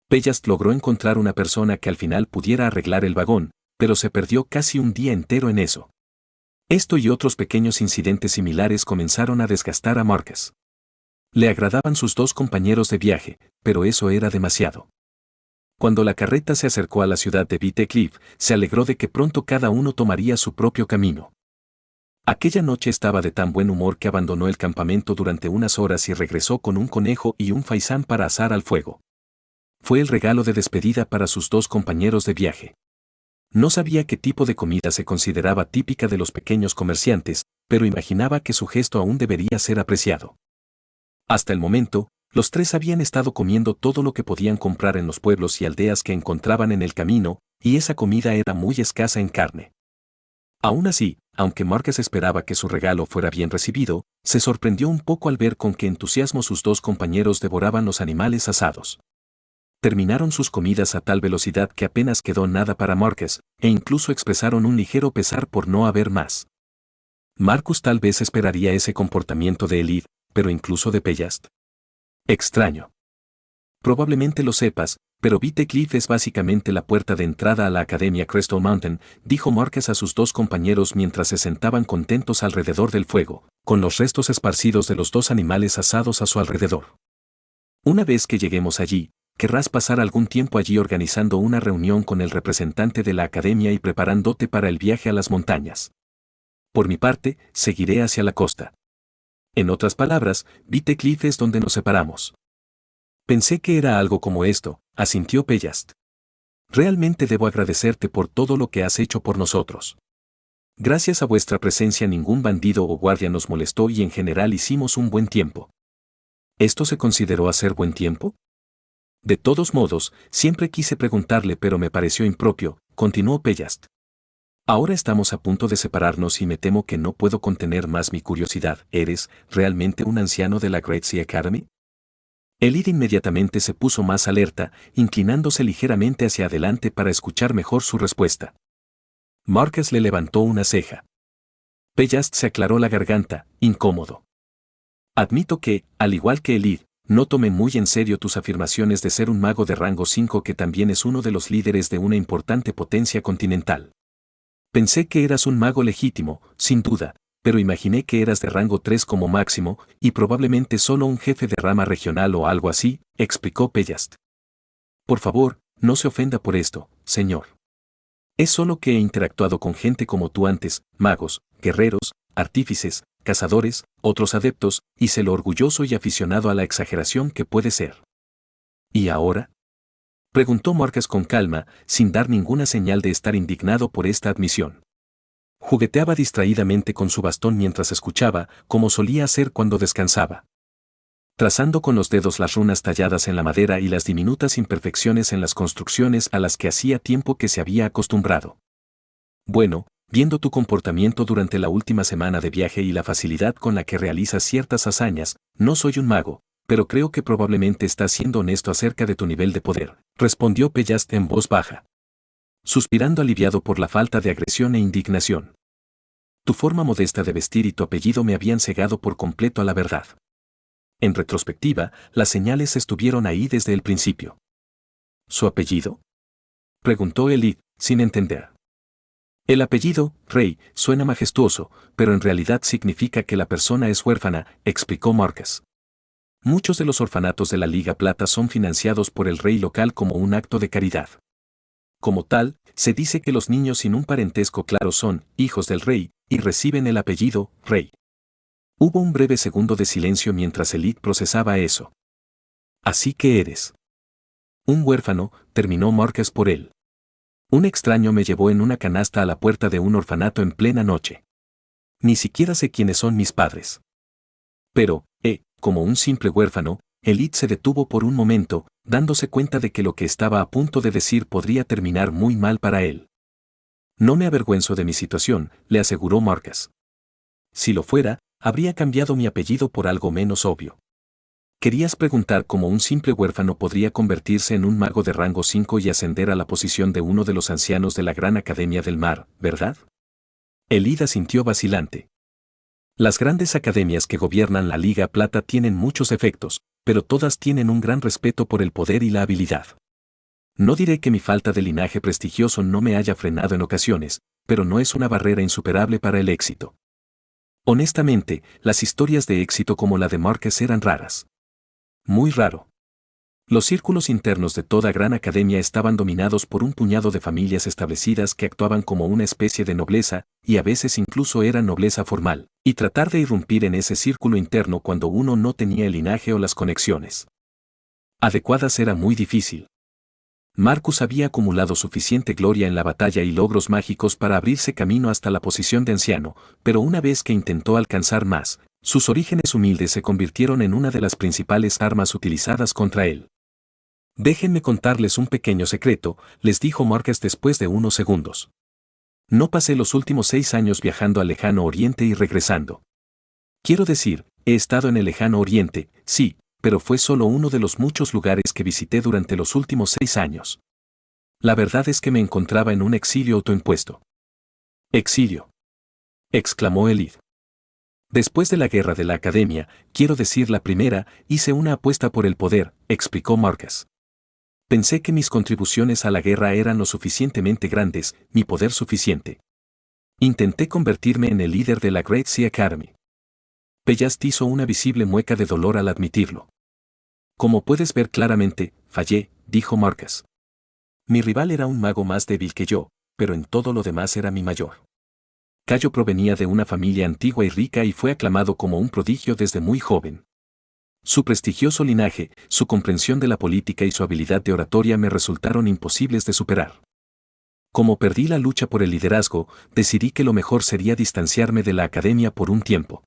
Pellast logró encontrar una persona que al final pudiera arreglar el vagón, pero se perdió casi un día entero en eso. Esto y otros pequeños incidentes similares comenzaron a desgastar a Marcus. Le agradaban sus dos compañeros de viaje, pero eso era demasiado. Cuando la carreta se acercó a la ciudad de Vitecliff, se alegró de que pronto cada uno tomaría su propio camino. Aquella noche estaba de tan buen humor que abandonó el campamento durante unas horas y regresó con un conejo y un faisán para asar al fuego. Fue el regalo de despedida para sus dos compañeros de viaje. No sabía qué tipo de comida se consideraba típica de los pequeños comerciantes, pero imaginaba que su gesto aún debería ser apreciado. Hasta el momento, los tres habían estado comiendo todo lo que podían comprar en los pueblos y aldeas que encontraban en el camino, y esa comida era muy escasa en carne. Aún así, aunque Marcus esperaba que su regalo fuera bien recibido, se sorprendió un poco al ver con qué entusiasmo sus dos compañeros devoraban los animales asados. Terminaron sus comidas a tal velocidad que apenas quedó nada para Marcus, e incluso expresaron un ligero pesar por no haber más. Marcus tal vez esperaría ese comportamiento de Elid, pero incluso de Pellast. Extraño. Probablemente lo sepas, pero Vitecliff es básicamente la puerta de entrada a la Academia Crystal Mountain, dijo Marcus a sus dos compañeros mientras se sentaban contentos alrededor del fuego, con los restos esparcidos de los dos animales asados a su alrededor. Una vez que lleguemos allí, querrás pasar algún tiempo allí organizando una reunión con el representante de la Academia y preparándote para el viaje a las montañas. Por mi parte, seguiré hacia la costa. En otras palabras, Vitecliff es donde nos separamos. Pensé que era algo como esto, asintió Pellast. Realmente debo agradecerte por todo lo que has hecho por nosotros. Gracias a vuestra presencia ningún bandido o guardia nos molestó y en general hicimos un buen tiempo. ¿Esto se consideró hacer buen tiempo? De todos modos, siempre quise preguntarle pero me pareció impropio, continuó Pellast. Ahora estamos a punto de separarnos y me temo que no puedo contener más mi curiosidad. ¿Eres realmente un anciano de la Great Sea Academy? Elid inmediatamente se puso más alerta, inclinándose ligeramente hacia adelante para escuchar mejor su respuesta. Marcus le levantó una ceja. Pellast se aclaró la garganta, incómodo. Admito que, al igual que Elid, no tomé muy en serio tus afirmaciones de ser un mago de rango 5 que también es uno de los líderes de una importante potencia continental. Pensé que eras un mago legítimo, sin duda, pero imaginé que eras de rango 3 como máximo, y probablemente solo un jefe de rama regional o algo así, explicó Pellast. Por favor, no se ofenda por esto, señor. Es solo que he interactuado con gente como tú antes, magos, guerreros, artífices, cazadores, otros adeptos, y sé lo orgulloso y aficionado a la exageración que puede ser. ¿Y ahora? Preguntó Marcus con calma, sin dar ninguna señal de estar indignado por esta admisión. Jugueteaba distraídamente con su bastón mientras escuchaba, como solía hacer cuando descansaba. Trazando con los dedos las runas talladas en la madera y las diminutas imperfecciones en las construcciones a las que hacía tiempo que se había acostumbrado. Bueno, viendo tu comportamiento durante la última semana de viaje y la facilidad con la que realizas ciertas hazañas, no soy un mago, pero creo que probablemente estás siendo honesto acerca de tu nivel de poder, respondió Pellast en voz baja, suspirando aliviado por la falta de agresión e indignación. Tu forma modesta de vestir y tu apellido me habían cegado por completo a la verdad. En retrospectiva, las señales estuvieron ahí desde el principio. ¿Su apellido? Preguntó Elid, sin entender. El apellido, Rey, suena majestuoso, pero en realidad significa que la persona es huérfana, explicó Marcus. Muchos de los orfanatos de la Liga Plata son financiados por el rey local como un acto de caridad. Como tal, se dice que los niños sin un parentesco claro son hijos del rey y reciben el apellido Rey. Hubo un breve segundo de silencio mientras Elid procesaba eso. Así que eres un huérfano, terminó Marcus por él. Un extraño me llevó en una canasta a la puerta de un orfanato en plena noche. Ni siquiera sé quiénes son mis padres. Pero, como un simple huérfano, Elid se detuvo por un momento, dándose cuenta de que lo que estaba a punto de decir podría terminar muy mal para él. No me avergüenzo de mi situación, le aseguró Marcus. Si lo fuera, habría cambiado mi apellido por algo menos obvio. Querías preguntar cómo un simple huérfano podría convertirse en un mago de rango 5 y ascender a la posición de uno de los ancianos de la Gran Academia del Mar, ¿verdad? Elid asintió vacilante. Las grandes academias que gobiernan la Liga Plata tienen muchos efectos, pero todas tienen un gran respeto por el poder y la habilidad. No diré que mi falta de linaje prestigioso no me haya frenado en ocasiones, pero no es una barrera insuperable para el éxito. Honestamente, las historias de éxito como la de Marcus eran raras. Muy raro. Los círculos internos de toda gran academia estaban dominados por un puñado de familias establecidas que actuaban como una especie de nobleza, y a veces incluso era nobleza formal, y tratar de irrumpir en ese círculo interno cuando uno no tenía el linaje o las conexiones adecuadas era muy difícil. Marcus había acumulado suficiente gloria en la batalla y logros mágicos para abrirse camino hasta la posición de anciano, pero una vez que intentó alcanzar más, sus orígenes humildes se convirtieron en una de las principales armas utilizadas contra él. Déjenme contarles un pequeño secreto, les dijo Marcus después de unos segundos. No pasé los últimos 6 años viajando al lejano oriente y regresando. Quiero decir, he estado en el lejano oriente, sí, pero fue solo uno de los muchos lugares que visité durante los últimos 6 años. La verdad es que me encontraba en un exilio autoimpuesto. ¿Exilio?, exclamó Elid. Después de la guerra de la academia, quiero decir la primera, hice una apuesta por el poder, explicó Marcus. Pensé que mis contribuciones a la guerra eran lo suficientemente grandes, mi poder suficiente. Intenté convertirme en el líder de la Great Sea Academy. Pellast hizo una visible mueca de dolor al admitirlo. Como puedes ver claramente, fallé, dijo Marcus. Mi rival era un mago más débil que yo, pero en todo lo demás era mi mayor. Cayo provenía de una familia antigua y rica y fue aclamado como un prodigio desde muy joven. Su prestigioso linaje, su comprensión de la política y su habilidad de oratoria me resultaron imposibles de superar. Como perdí la lucha por el liderazgo, decidí que lo mejor sería distanciarme de la academia por un tiempo.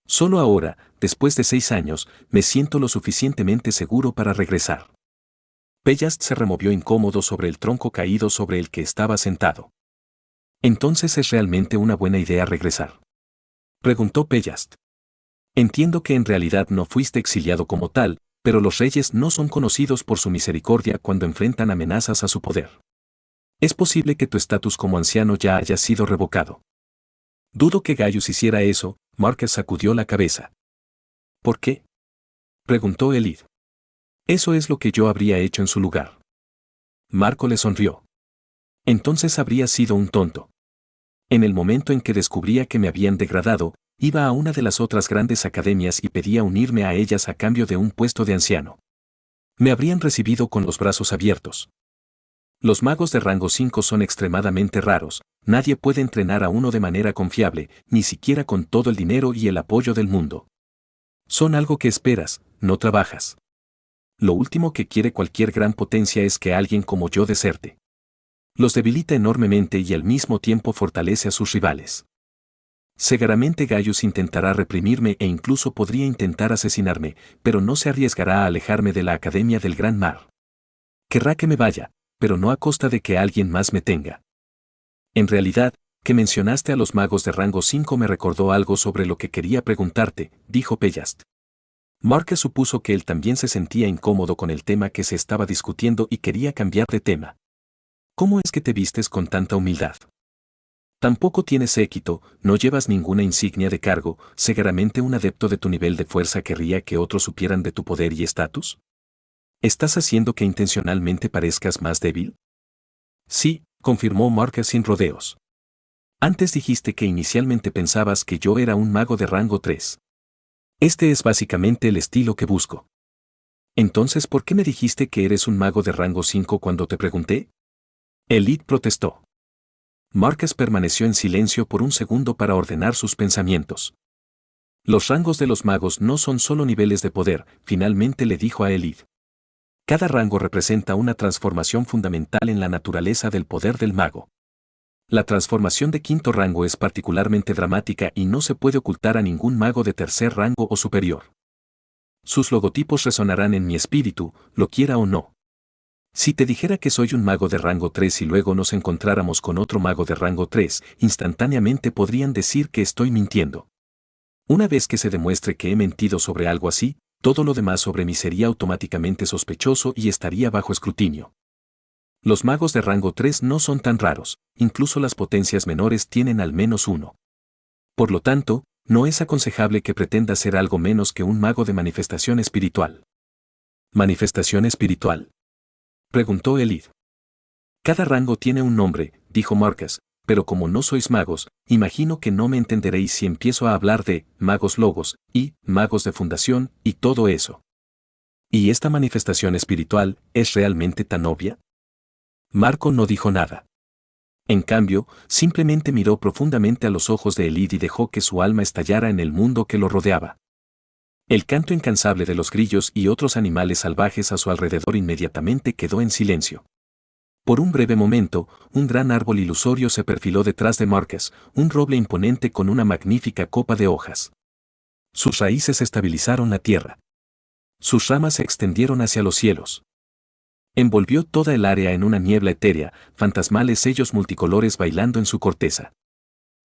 Solo ahora, después de 6 años, me siento lo suficientemente seguro para regresar. Pellast se removió incómodo sobre el tronco caído sobre el que estaba sentado. ¿Entonces es realmente una buena idea regresar?, preguntó Pellast. Entiendo que en realidad no fuiste exiliado como tal, pero los reyes no son conocidos por su misericordia cuando enfrentan amenazas a su poder. Es posible que tu estatus como anciano ya haya sido revocado. Dudo que Gaius hiciera eso, Marcus sacudió la cabeza. ¿Por qué?, preguntó Elid. Eso es lo que yo habría hecho en su lugar. Marco le sonrió. Entonces habría sido un tonto. En el momento en que descubría que me habían degradado, iba a una de las otras grandes academias y pedía unirme a ellas a cambio de un puesto de anciano. Me habrían recibido con los brazos abiertos. Los magos de rango 5 son extremadamente raros, nadie puede entrenar a uno de manera confiable, ni siquiera con todo el dinero y el apoyo del mundo. Son algo que esperas, no trabajas. Lo último que quiere cualquier gran potencia es que alguien como yo deserte. Los debilita enormemente y al mismo tiempo fortalece a sus rivales. Seguramente Gaius intentará reprimirme e incluso podría intentar asesinarme, pero no se arriesgará a alejarme de la Academia del Gran Mar. Querrá que me vaya, pero no a costa de que alguien más me tenga. En realidad, que mencionaste a los magos de rango 5 me recordó algo sobre lo que quería preguntarte, dijo Pellast. Marcus supuso que él también se sentía incómodo con el tema que se estaba discutiendo y quería cambiar de tema. ¿Cómo es que te vistes con tanta humildad? Tampoco tienes séquito, no llevas ninguna insignia de cargo, ¿seguramente un adepto de tu nivel de fuerza querría que otros supieran de tu poder y estatus? ¿Estás haciendo que intencionalmente parezcas más débil? Sí, confirmó Marcus sin rodeos. Antes dijiste que inicialmente pensabas que yo era un mago de rango 3. Este es básicamente el estilo que busco. Entonces, ¿por qué me dijiste que eres un mago de rango 5 cuando te pregunté? Elid protestó. Marcus permaneció en silencio por un segundo para ordenar sus pensamientos. Los rangos de los magos no son solo niveles de poder, finalmente le dijo a Elid. Cada rango representa una transformación fundamental en la naturaleza del poder del mago. La transformación de quinto rango es particularmente dramática y no se puede ocultar a ningún mago de tercer rango o superior. Sus logotipos resonarán en mi espíritu, lo quiera o no. Si te dijera que soy un mago de rango 3 y luego nos encontráramos con otro mago de rango 3, instantáneamente podrían decir que estoy mintiendo. Una vez que se demuestre que he mentido sobre algo así, todo lo demás sobre mí sería automáticamente sospechoso y estaría bajo escrutinio. Los magos de rango 3 no son tan raros, incluso las potencias menores tienen al menos uno. Por lo tanto, no es aconsejable que pretenda ser algo menos que un mago de manifestación espiritual. ¿Manifestación espiritual?, preguntó Elid. Cada rango tiene un nombre, dijo Marcus, pero como no sois magos, imagino que no me entenderéis si empiezo a hablar de magos logos, y magos de fundación, y todo eso. ¿Y esta manifestación espiritual es realmente tan obvia? Marco no dijo nada. En cambio, simplemente miró profundamente a los ojos de Elid y dejó que su alma estallara en el mundo que lo rodeaba. El canto incansable de los grillos y otros animales salvajes a su alrededor inmediatamente quedó en silencio. Por un breve momento, un gran árbol ilusorio se perfiló detrás de Marcus, un roble imponente con una magnífica copa de hojas. Sus raíces estabilizaron la tierra. Sus ramas se extendieron hacia los cielos. Envolvió toda el área en una niebla etérea, fantasmales sellos multicolores bailando en su corteza.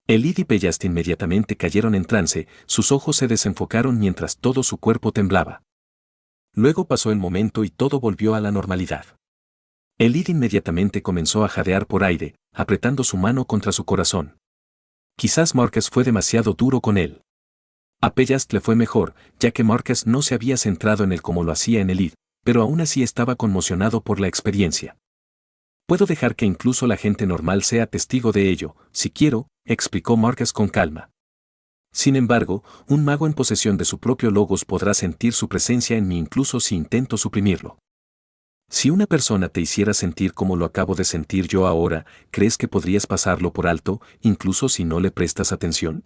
Elid y Pellast inmediatamente cayeron en trance, sus ojos se desenfocaron mientras todo su cuerpo temblaba. Luego pasó el momento y todo volvió a la normalidad. Elid inmediatamente comenzó a jadear por aire, apretando su mano contra su corazón. Quizás Marcus fue demasiado duro con él. A Pellast le fue mejor, ya que Marcus no se había centrado en él como lo hacía en Elid, pero aún así estaba conmocionado por la experiencia. Puedo dejar que incluso la gente normal sea testigo de ello, si quiero, explicó Marcus con calma. Sin embargo, un mago en posesión de su propio logos podrá sentir su presencia en mí incluso si intento suprimirlo. Si una persona te hiciera sentir como lo acabo de sentir yo ahora, ¿crees que podrías pasarlo por alto, incluso si no le prestas atención?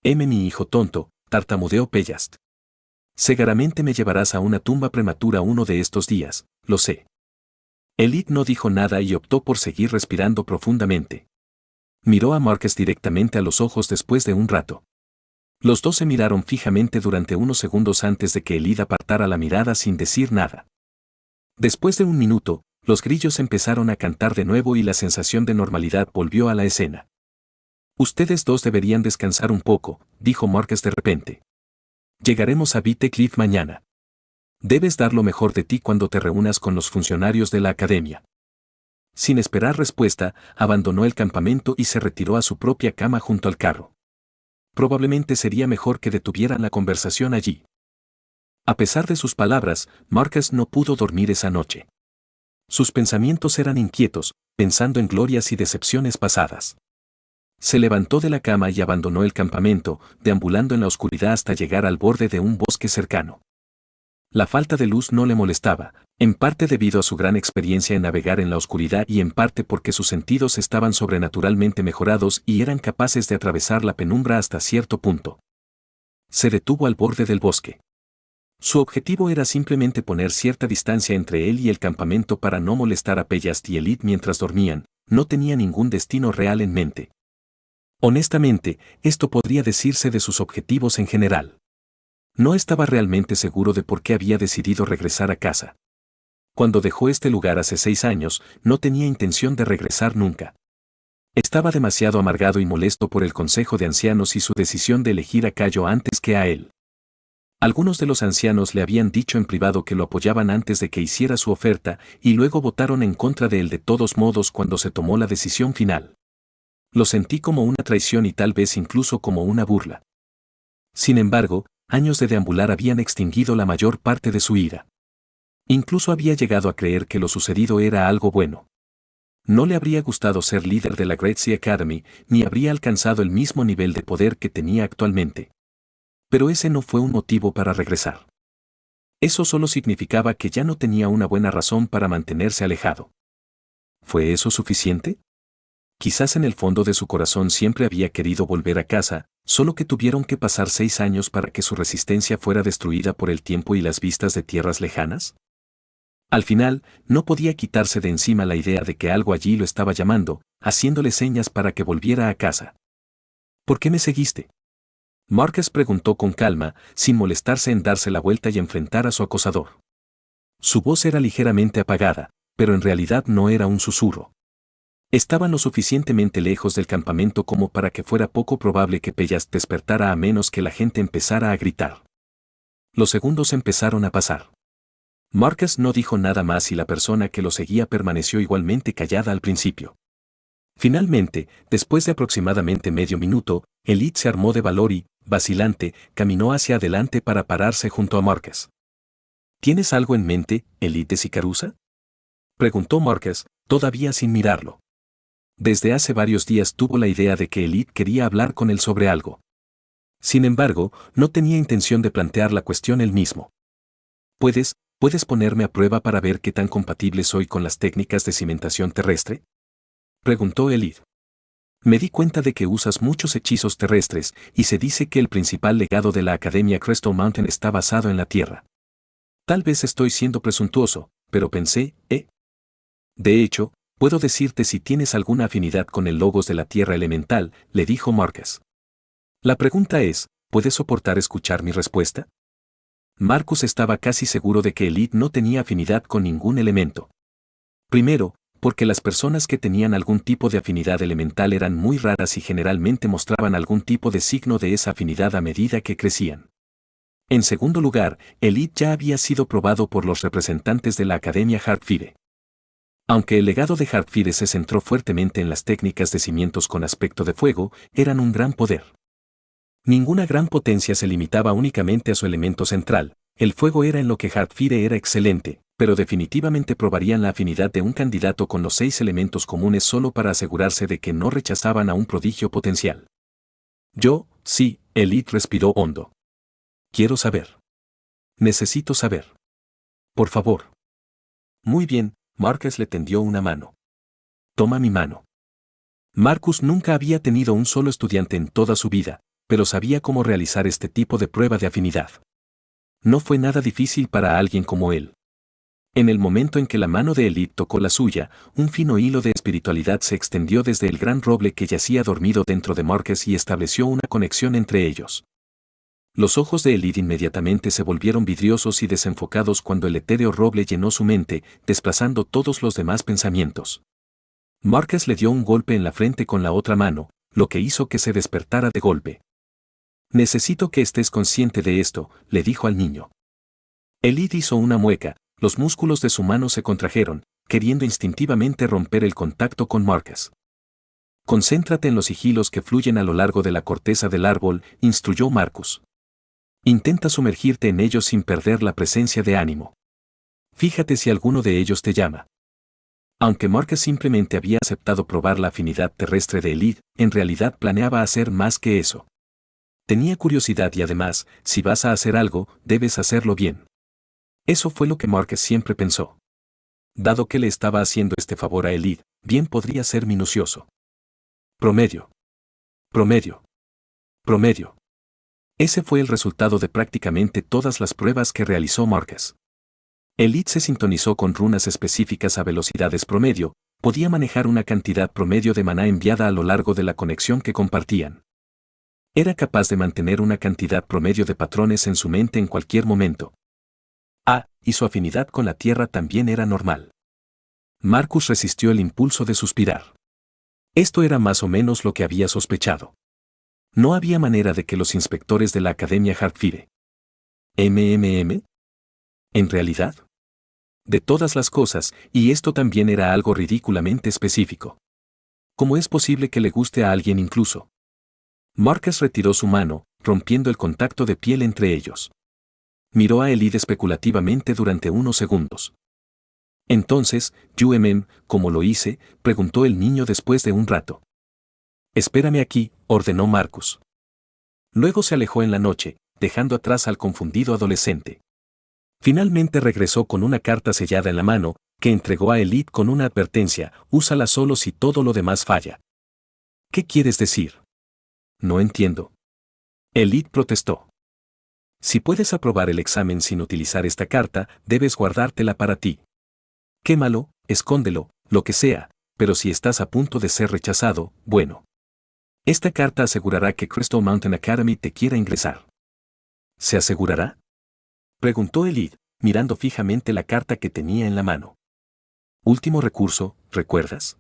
Mi hijo tonto, tartamudeó Pellast. Seguramente me llevarás a una tumba prematura uno de estos días, lo sé. Elid no dijo nada y optó por seguir respirando profundamente. Miró a Marcus directamente a los ojos después de un rato. Los dos se miraron fijamente durante unos segundos antes de que Elid apartara la mirada sin decir nada. Después de un minuto, los grillos empezaron a cantar de nuevo y la sensación de normalidad volvió a la escena. Ustedes dos deberían descansar un poco, dijo Marcus de repente. Llegaremos a Vite Cliff mañana. Debes dar lo mejor de ti cuando te reúnas con los funcionarios de la academia. Sin esperar respuesta, abandonó el campamento y se retiró a su propia cama junto al carro. Probablemente sería mejor que detuvieran la conversación allí. A pesar de sus palabras, Marcus no pudo dormir esa noche. Sus pensamientos eran inquietos, pensando en glorias y decepciones pasadas. Se levantó de la cama y abandonó el campamento, deambulando en la oscuridad hasta llegar al borde de un bosque cercano. La falta de luz no le molestaba, en parte debido a su gran experiencia en navegar en la oscuridad y en parte porque sus sentidos estaban sobrenaturalmente mejorados y eran capaces de atravesar la penumbra hasta cierto punto. Se detuvo al borde del bosque. Su objetivo era simplemente poner cierta distancia entre él y el campamento para no molestar a Pellast y Elid mientras dormían, no tenía ningún destino real en mente. Honestamente, esto podría decirse de sus objetivos en general. No estaba realmente seguro de por qué había decidido regresar a casa. Cuando dejó este lugar hace 6 años, no tenía intención de regresar nunca. Estaba demasiado amargado y molesto por el consejo de ancianos y su decisión de elegir a Cayo antes que a él. Algunos de los ancianos le habían dicho en privado que lo apoyaban antes de que hiciera su oferta y luego votaron en contra de él de todos modos cuando se tomó la decisión final. Lo sentí como una traición y tal vez incluso como una burla. Sin embargo, años de deambular habían extinguido la mayor parte de su ira. Incluso había llegado a creer que lo sucedido era algo bueno. No le habría gustado ser líder de la Gracie Academy, ni habría alcanzado el mismo nivel de poder que tenía actualmente. Pero ese no fue un motivo para regresar. Eso solo significaba que ya no tenía una buena razón para mantenerse alejado. ¿Fue eso suficiente? Quizás en el fondo de su corazón siempre había querido volver a casa, solo que tuvieron que pasar 6 años para que su resistencia fuera destruida por el tiempo y las vistas de tierras lejanas. Al final, no podía quitarse de encima la idea de que algo allí lo estaba llamando, haciéndole señas para que volviera a casa. ¿Por qué me seguiste?, Marcus preguntó con calma, sin molestarse en darse la vuelta y enfrentar a su acosador. Su voz era ligeramente apagada, pero en realidad no era un susurro. Estaban lo suficientemente lejos del campamento como para que fuera poco probable que Pellas despertara a menos que la gente empezara a gritar. Los segundos empezaron a pasar. Marcus no dijo nada más y la persona que lo seguía permaneció igualmente callada al principio. Finalmente, después de aproximadamente medio minuto, Elite se armó de valor y, vacilante, caminó hacia adelante para pararse junto a Marcus. ¿Tienes algo en mente, Elite de Sicarusa? Preguntó Marcus, todavía sin mirarlo. Desde hace varios días tuvo la idea de que Elite quería hablar con él sobre algo. Sin embargo, no tenía intención de plantear la cuestión él mismo. ¿Puedes ponerme a prueba para ver qué tan compatible soy con las técnicas de cimentación terrestre? Preguntó Elite. Me di cuenta de que usas muchos hechizos terrestres, y se dice que el principal legado de la Academia Crystal Mountain está basado en la Tierra. Tal vez estoy siendo presuntuoso, pero pensé, De hecho, puedo decirte si tienes alguna afinidad con el logos de la Tierra elemental, le dijo Marcus. La pregunta es, ¿puedes soportar escuchar mi respuesta? Marcus estaba casi seguro de que Elite no tenía afinidad con ningún elemento. Primero, porque las personas que tenían algún tipo de afinidad elemental eran muy raras y generalmente mostraban algún tipo de signo de esa afinidad a medida que crecían. En segundo lugar, Elite ya había sido probado por los representantes de la Academia Hardfire. Aunque el legado de Hardfire se centró fuertemente en las técnicas de cimientos con aspecto de fuego, eran un gran poder. Ninguna gran potencia se limitaba únicamente a su elemento central, el fuego era en lo que Hardfire era excelente, pero definitivamente probarían la afinidad de un candidato con los 6 elementos comunes solo para asegurarse de que no rechazaban a un prodigio potencial. Sí, Elite respiró hondo. Quiero saber. Necesito saber. Por favor. Muy bien, Marcus le tendió una mano. Toma mi mano. Marcus nunca había tenido un solo estudiante en toda su vida, pero sabía cómo realizar este tipo de prueba de afinidad. No fue nada difícil para alguien como él. En el momento en que la mano de Elite tocó la suya, un fino hilo de espiritualidad se extendió desde el gran roble que yacía dormido dentro de Marcus y estableció una conexión entre ellos. Los ojos de Elite inmediatamente se volvieron vidriosos y desenfocados cuando el etéreo roble llenó su mente, desplazando todos los demás pensamientos. Marcus le dio un golpe en la frente con la otra mano, lo que hizo que se despertara de golpe. Necesito que estés consciente de esto, le dijo al niño. Elite hizo una mueca, los músculos de su mano se contrajeron, queriendo instintivamente romper el contacto con Marcus. Concéntrate en los sigilos que fluyen a lo largo de la corteza del árbol, instruyó Marcus. Intenta sumergirte en ellos sin perder la presencia de ánimo. Fíjate si alguno de ellos te llama. Aunque Marcus simplemente había aceptado probar la afinidad terrestre de Elite, en realidad planeaba hacer más que eso. Tenía curiosidad y además, si vas a hacer algo, debes hacerlo bien. Eso fue lo que Marcus siempre pensó. Dado que le estaba haciendo este favor a Elite, bien podría ser minucioso. Promedio. Promedio. Promedio. Ese fue el resultado de prácticamente todas las pruebas que realizó Marcus. Elite se sintonizó con runas específicas a velocidades promedio, podía manejar una cantidad promedio de maná enviada a lo largo de la conexión que compartían. Era capaz de mantener una cantidad promedio de patrones en su mente en cualquier momento. Y su afinidad con la tierra también era normal. Marcus resistió el impulso de suspirar. Esto era más o menos lo que había sospechado. No había manera de que los inspectores de la Academia Hardfire. ¿MMM? ¿En realidad? De todas las cosas, y esto también era algo ridículamente específico. ¿Cómo es posible que le guste a alguien incluso? Marcus retiró su mano, rompiendo el contacto de piel entre ellos. Miró a Elite especulativamente durante unos segundos. Entonces, ¿cómo lo hice?, preguntó el niño después de un rato. Espérame aquí, ordenó Marcus. Luego se alejó en la noche, dejando atrás al confundido adolescente. Finalmente regresó con una carta sellada en la mano, que entregó a Elite con una advertencia: úsala solo si todo lo demás falla. ¿Qué quieres decir? No entiendo. Elite protestó. Si puedes aprobar el examen sin utilizar esta carta, debes guardártela para ti. Quémalo, escóndelo, lo que sea, pero si estás a punto de ser rechazado, bueno. Esta carta asegurará que Crystal Mountain Academy te quiera ingresar. ¿Se asegurará?, preguntó Elite, mirando fijamente la carta que tenía en la mano. Último recurso, ¿recuerdas?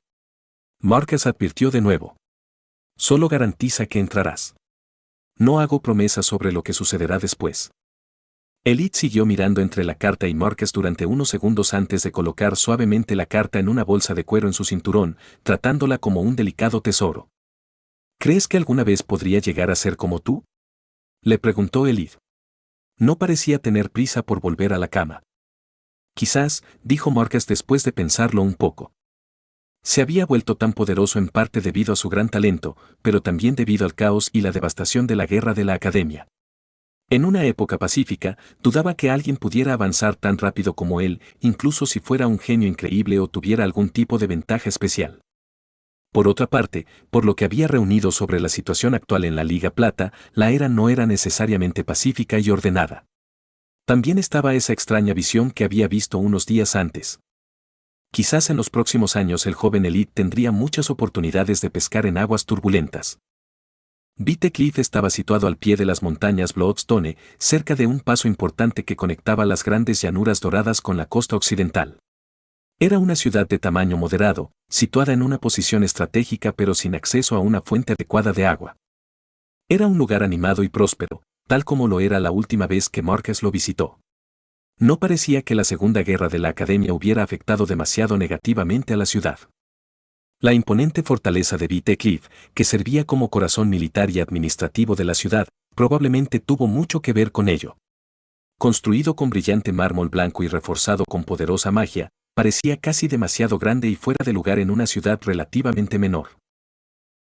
Marcus advirtió de nuevo. Solo garantiza que entrarás. No hago promesas sobre lo que sucederá después. Elite siguió mirando entre la carta y Marcus durante unos segundos antes de colocar suavemente la carta en una bolsa de cuero en su cinturón, tratándola como un delicado tesoro. ¿Crees que alguna vez podría llegar a ser como tú? Le preguntó Elite. No parecía tener prisa por volver a la cama. Quizás, dijo Marcus después de pensarlo un poco. Se había vuelto tan poderoso en parte debido a su gran talento, pero también debido al caos y la devastación de la guerra de la Academia. En una época pacífica, dudaba que alguien pudiera avanzar tan rápido como él, incluso si fuera un genio increíble o tuviera algún tipo de ventaja especial. Por otra parte, por lo que había reunido sobre la situación actual en la Liga Plata, la era no era necesariamente pacífica y ordenada. También estaba esa extraña visión que había visto unos días antes. Quizás en los próximos años el joven Elite tendría muchas oportunidades de pescar en aguas turbulentas. Vite Cliff estaba situado al pie de las montañas Bloodstone, cerca de un paso importante que conectaba las grandes llanuras doradas con la costa occidental. Era una ciudad de tamaño moderado, situada en una posición estratégica pero sin acceso a una fuente adecuada de agua. Era un lugar animado y próspero, tal como lo era la última vez que Marcus lo visitó. No parecía que la Segunda Guerra de la Academia hubiera afectado demasiado negativamente a la ciudad. La imponente fortaleza de Vite Cliff, que servía como corazón militar y administrativo de la ciudad, probablemente tuvo mucho que ver con ello. Construido con brillante mármol blanco y reforzado con poderosa magia, parecía casi demasiado grande y fuera de lugar en una ciudad relativamente menor.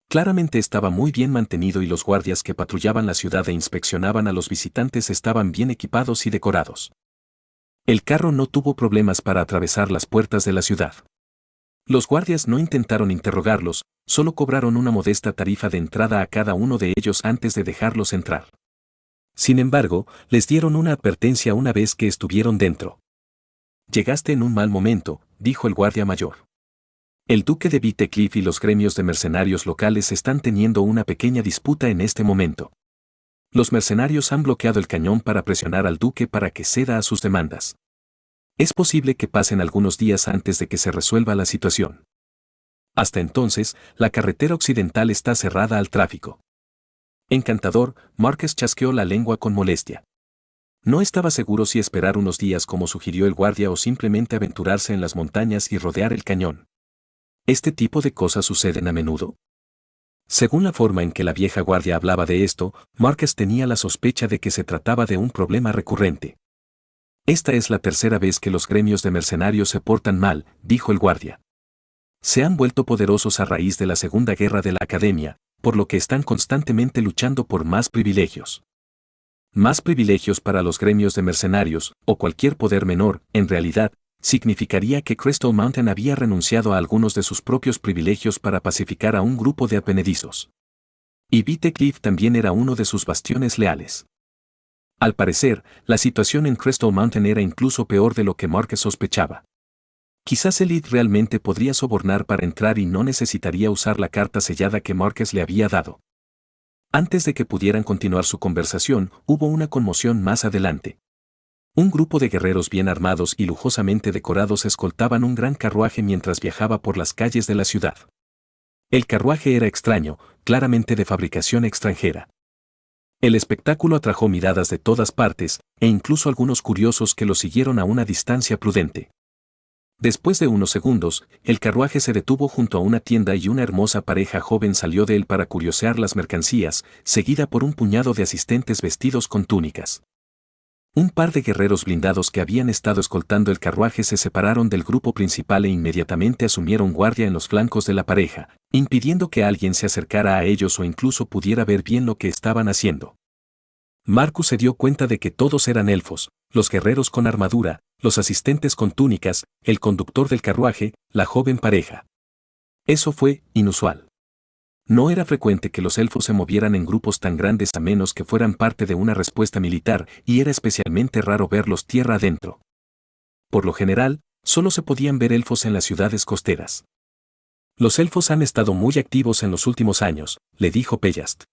Claramente estaba muy bien mantenido y los guardias que patrullaban la ciudad e inspeccionaban a los visitantes estaban bien equipados y decorados. El carro no tuvo problemas para atravesar las puertas de la ciudad. Los guardias no intentaron interrogarlos, solo cobraron una modesta tarifa de entrada a cada uno de ellos antes de dejarlos entrar. Sin embargo, les dieron una advertencia una vez que estuvieron dentro. Llegaste en un mal momento, dijo el guardia mayor. El duque de Vite Cliff y los gremios de mercenarios locales están teniendo una pequeña disputa en este momento. Los mercenarios han bloqueado el cañón para presionar al duque para que ceda a sus demandas. Es posible que pasen algunos días antes de que se resuelva la situación. Hasta entonces, la carretera occidental está cerrada al tráfico. Encantador, Marcus chasqueó la lengua con molestia. No estaba seguro si esperar unos días como sugirió el guardia o simplemente aventurarse en las montañas y rodear el cañón. ¿Este tipo de cosas suceden a menudo? Según la forma en que la vieja guardia hablaba de esto, Marcus tenía la sospecha de que se trataba de un problema recurrente. Esta es la tercera vez que los gremios de mercenarios se portan mal, dijo el guardia. Se han vuelto poderosos a raíz de la Segunda Guerra de la Academia, por lo que están constantemente luchando por más privilegios. Más privilegios para los gremios de mercenarios, o cualquier poder menor, en realidad, significaría que Crystal Mountain había renunciado a algunos de sus propios privilegios para pacificar a un grupo de advenedizos. Y Vite Cliff también era uno de sus bastiones leales. Al parecer, la situación en Crystal Mountain era incluso peor de lo que Marcus sospechaba. Quizás Elite realmente podría sobornar para entrar y no necesitaría usar la carta sellada que Marcus le había dado. Antes de que pudieran continuar su conversación, hubo una conmoción más adelante. Un grupo de guerreros bien armados y lujosamente decorados escoltaban un gran carruaje mientras viajaba por las calles de la ciudad. El carruaje era extraño, claramente de fabricación extranjera. El espectáculo atrajo miradas de todas partes, e incluso algunos curiosos que lo siguieron a una distancia prudente. Después de unos segundos, el carruaje se detuvo junto a una tienda y una hermosa pareja joven salió de él para curiosear las mercancías, seguida por un puñado de asistentes vestidos con túnicas. Un par de guerreros blindados que habían estado escoltando el carruaje se separaron del grupo principal e inmediatamente asumieron guardia en los flancos de la pareja, impidiendo que alguien se acercara a ellos o incluso pudiera ver bien lo que estaban haciendo. Marcus se dio cuenta de que todos eran elfos, los guerreros con armadura, los asistentes con túnicas, el conductor del carruaje, la joven pareja. Eso fue inusual. No era frecuente que los elfos se movieran en grupos tan grandes a menos que fueran parte de una respuesta militar, y era especialmente raro verlos tierra adentro. Por lo general, solo se podían ver elfos en las ciudades costeras. Los elfos han estado muy activos en los últimos años, le dijo Pellast.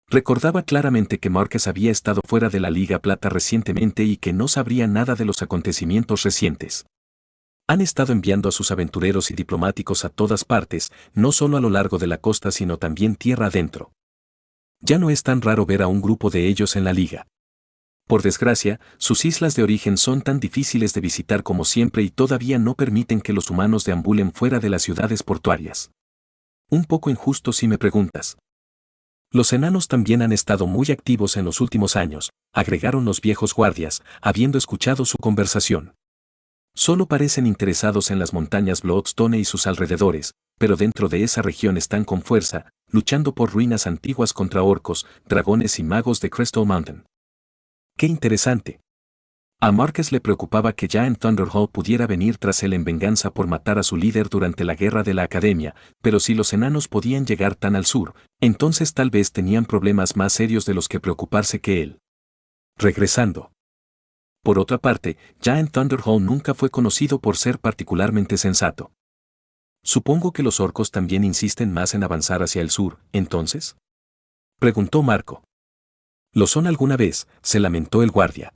Recordaba claramente que Marcus había estado fuera de la Liga Plata recientemente y que no sabría nada de los acontecimientos recientes. Han estado enviando a sus aventureros y diplomáticos a todas partes, no solo a lo largo de la costa sino también tierra adentro. Ya no es tan raro ver a un grupo de ellos en la liga. Por desgracia, sus islas de origen son tan difíciles de visitar como siempre y todavía no permiten que los humanos deambulen fuera de las ciudades portuarias. Un poco injusto si me preguntas. Los enanos también han estado muy activos en los últimos años, agregaron los viejos guardias, habiendo escuchado su conversación. Solo parecen interesados en las montañas Bloodstone y sus alrededores, pero dentro de esa región están con fuerza, luchando por ruinas antiguas contra orcos, dragones y magos de Crystal Mountain. ¡Qué interesante! A Marcus le preocupaba que Giant Thunderhawk pudiera venir tras él en venganza por matar a su líder durante la guerra de la Academia, pero si los enanos podían llegar tan al sur, entonces tal vez tenían problemas más serios de los que preocuparse que él. Regresando. Por otra parte, Giant Thunderhawk nunca fue conocido por ser particularmente sensato. Supongo que los orcos también insisten más en avanzar hacia el sur, ¿entonces? Preguntó Marco. Lo son alguna vez, se lamentó el guardia.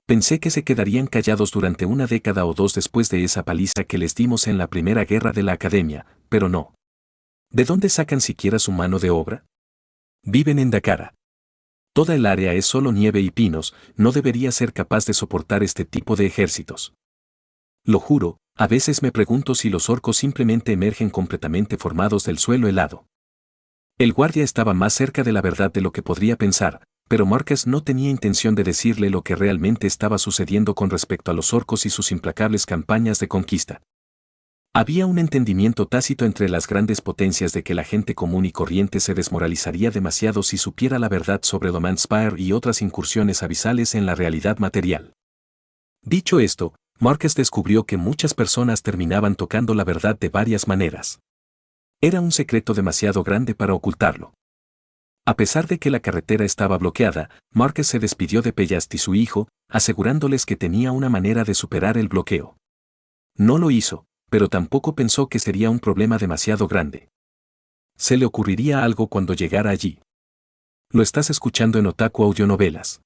Pensé que se quedarían callados durante una década o dos después de esa paliza que les dimos en la primera guerra de la Academia, pero no. ¿De dónde sacan siquiera su mano de obra? Viven en Dakara. Toda el área es solo nieve y pinos, no debería ser capaz de soportar este tipo de ejércitos. Lo juro, a veces me pregunto si los orcos simplemente emergen completamente formados del suelo helado. El guardia estaba más cerca de la verdad de lo que podría pensar, pero Marcus no tenía intención de decirle lo que realmente estaba sucediendo con respecto a los orcos y sus implacables campañas de conquista. Había un entendimiento tácito entre las grandes potencias de que la gente común y corriente se desmoralizaría demasiado si supiera la verdad sobre Domanspire y otras incursiones abisales en la realidad material. Dicho esto, Marcus descubrió que muchas personas terminaban tocando la verdad de varias maneras. Era un secreto demasiado grande para ocultarlo. A pesar de que la carretera estaba bloqueada, Marcus se despidió de Pellast y su hijo, asegurándoles que tenía una manera de superar el bloqueo. No lo hizo, pero tampoco pensó que sería un problema demasiado grande. Se le ocurriría algo cuando llegara allí. Lo estás escuchando en Otaku Audionovelas.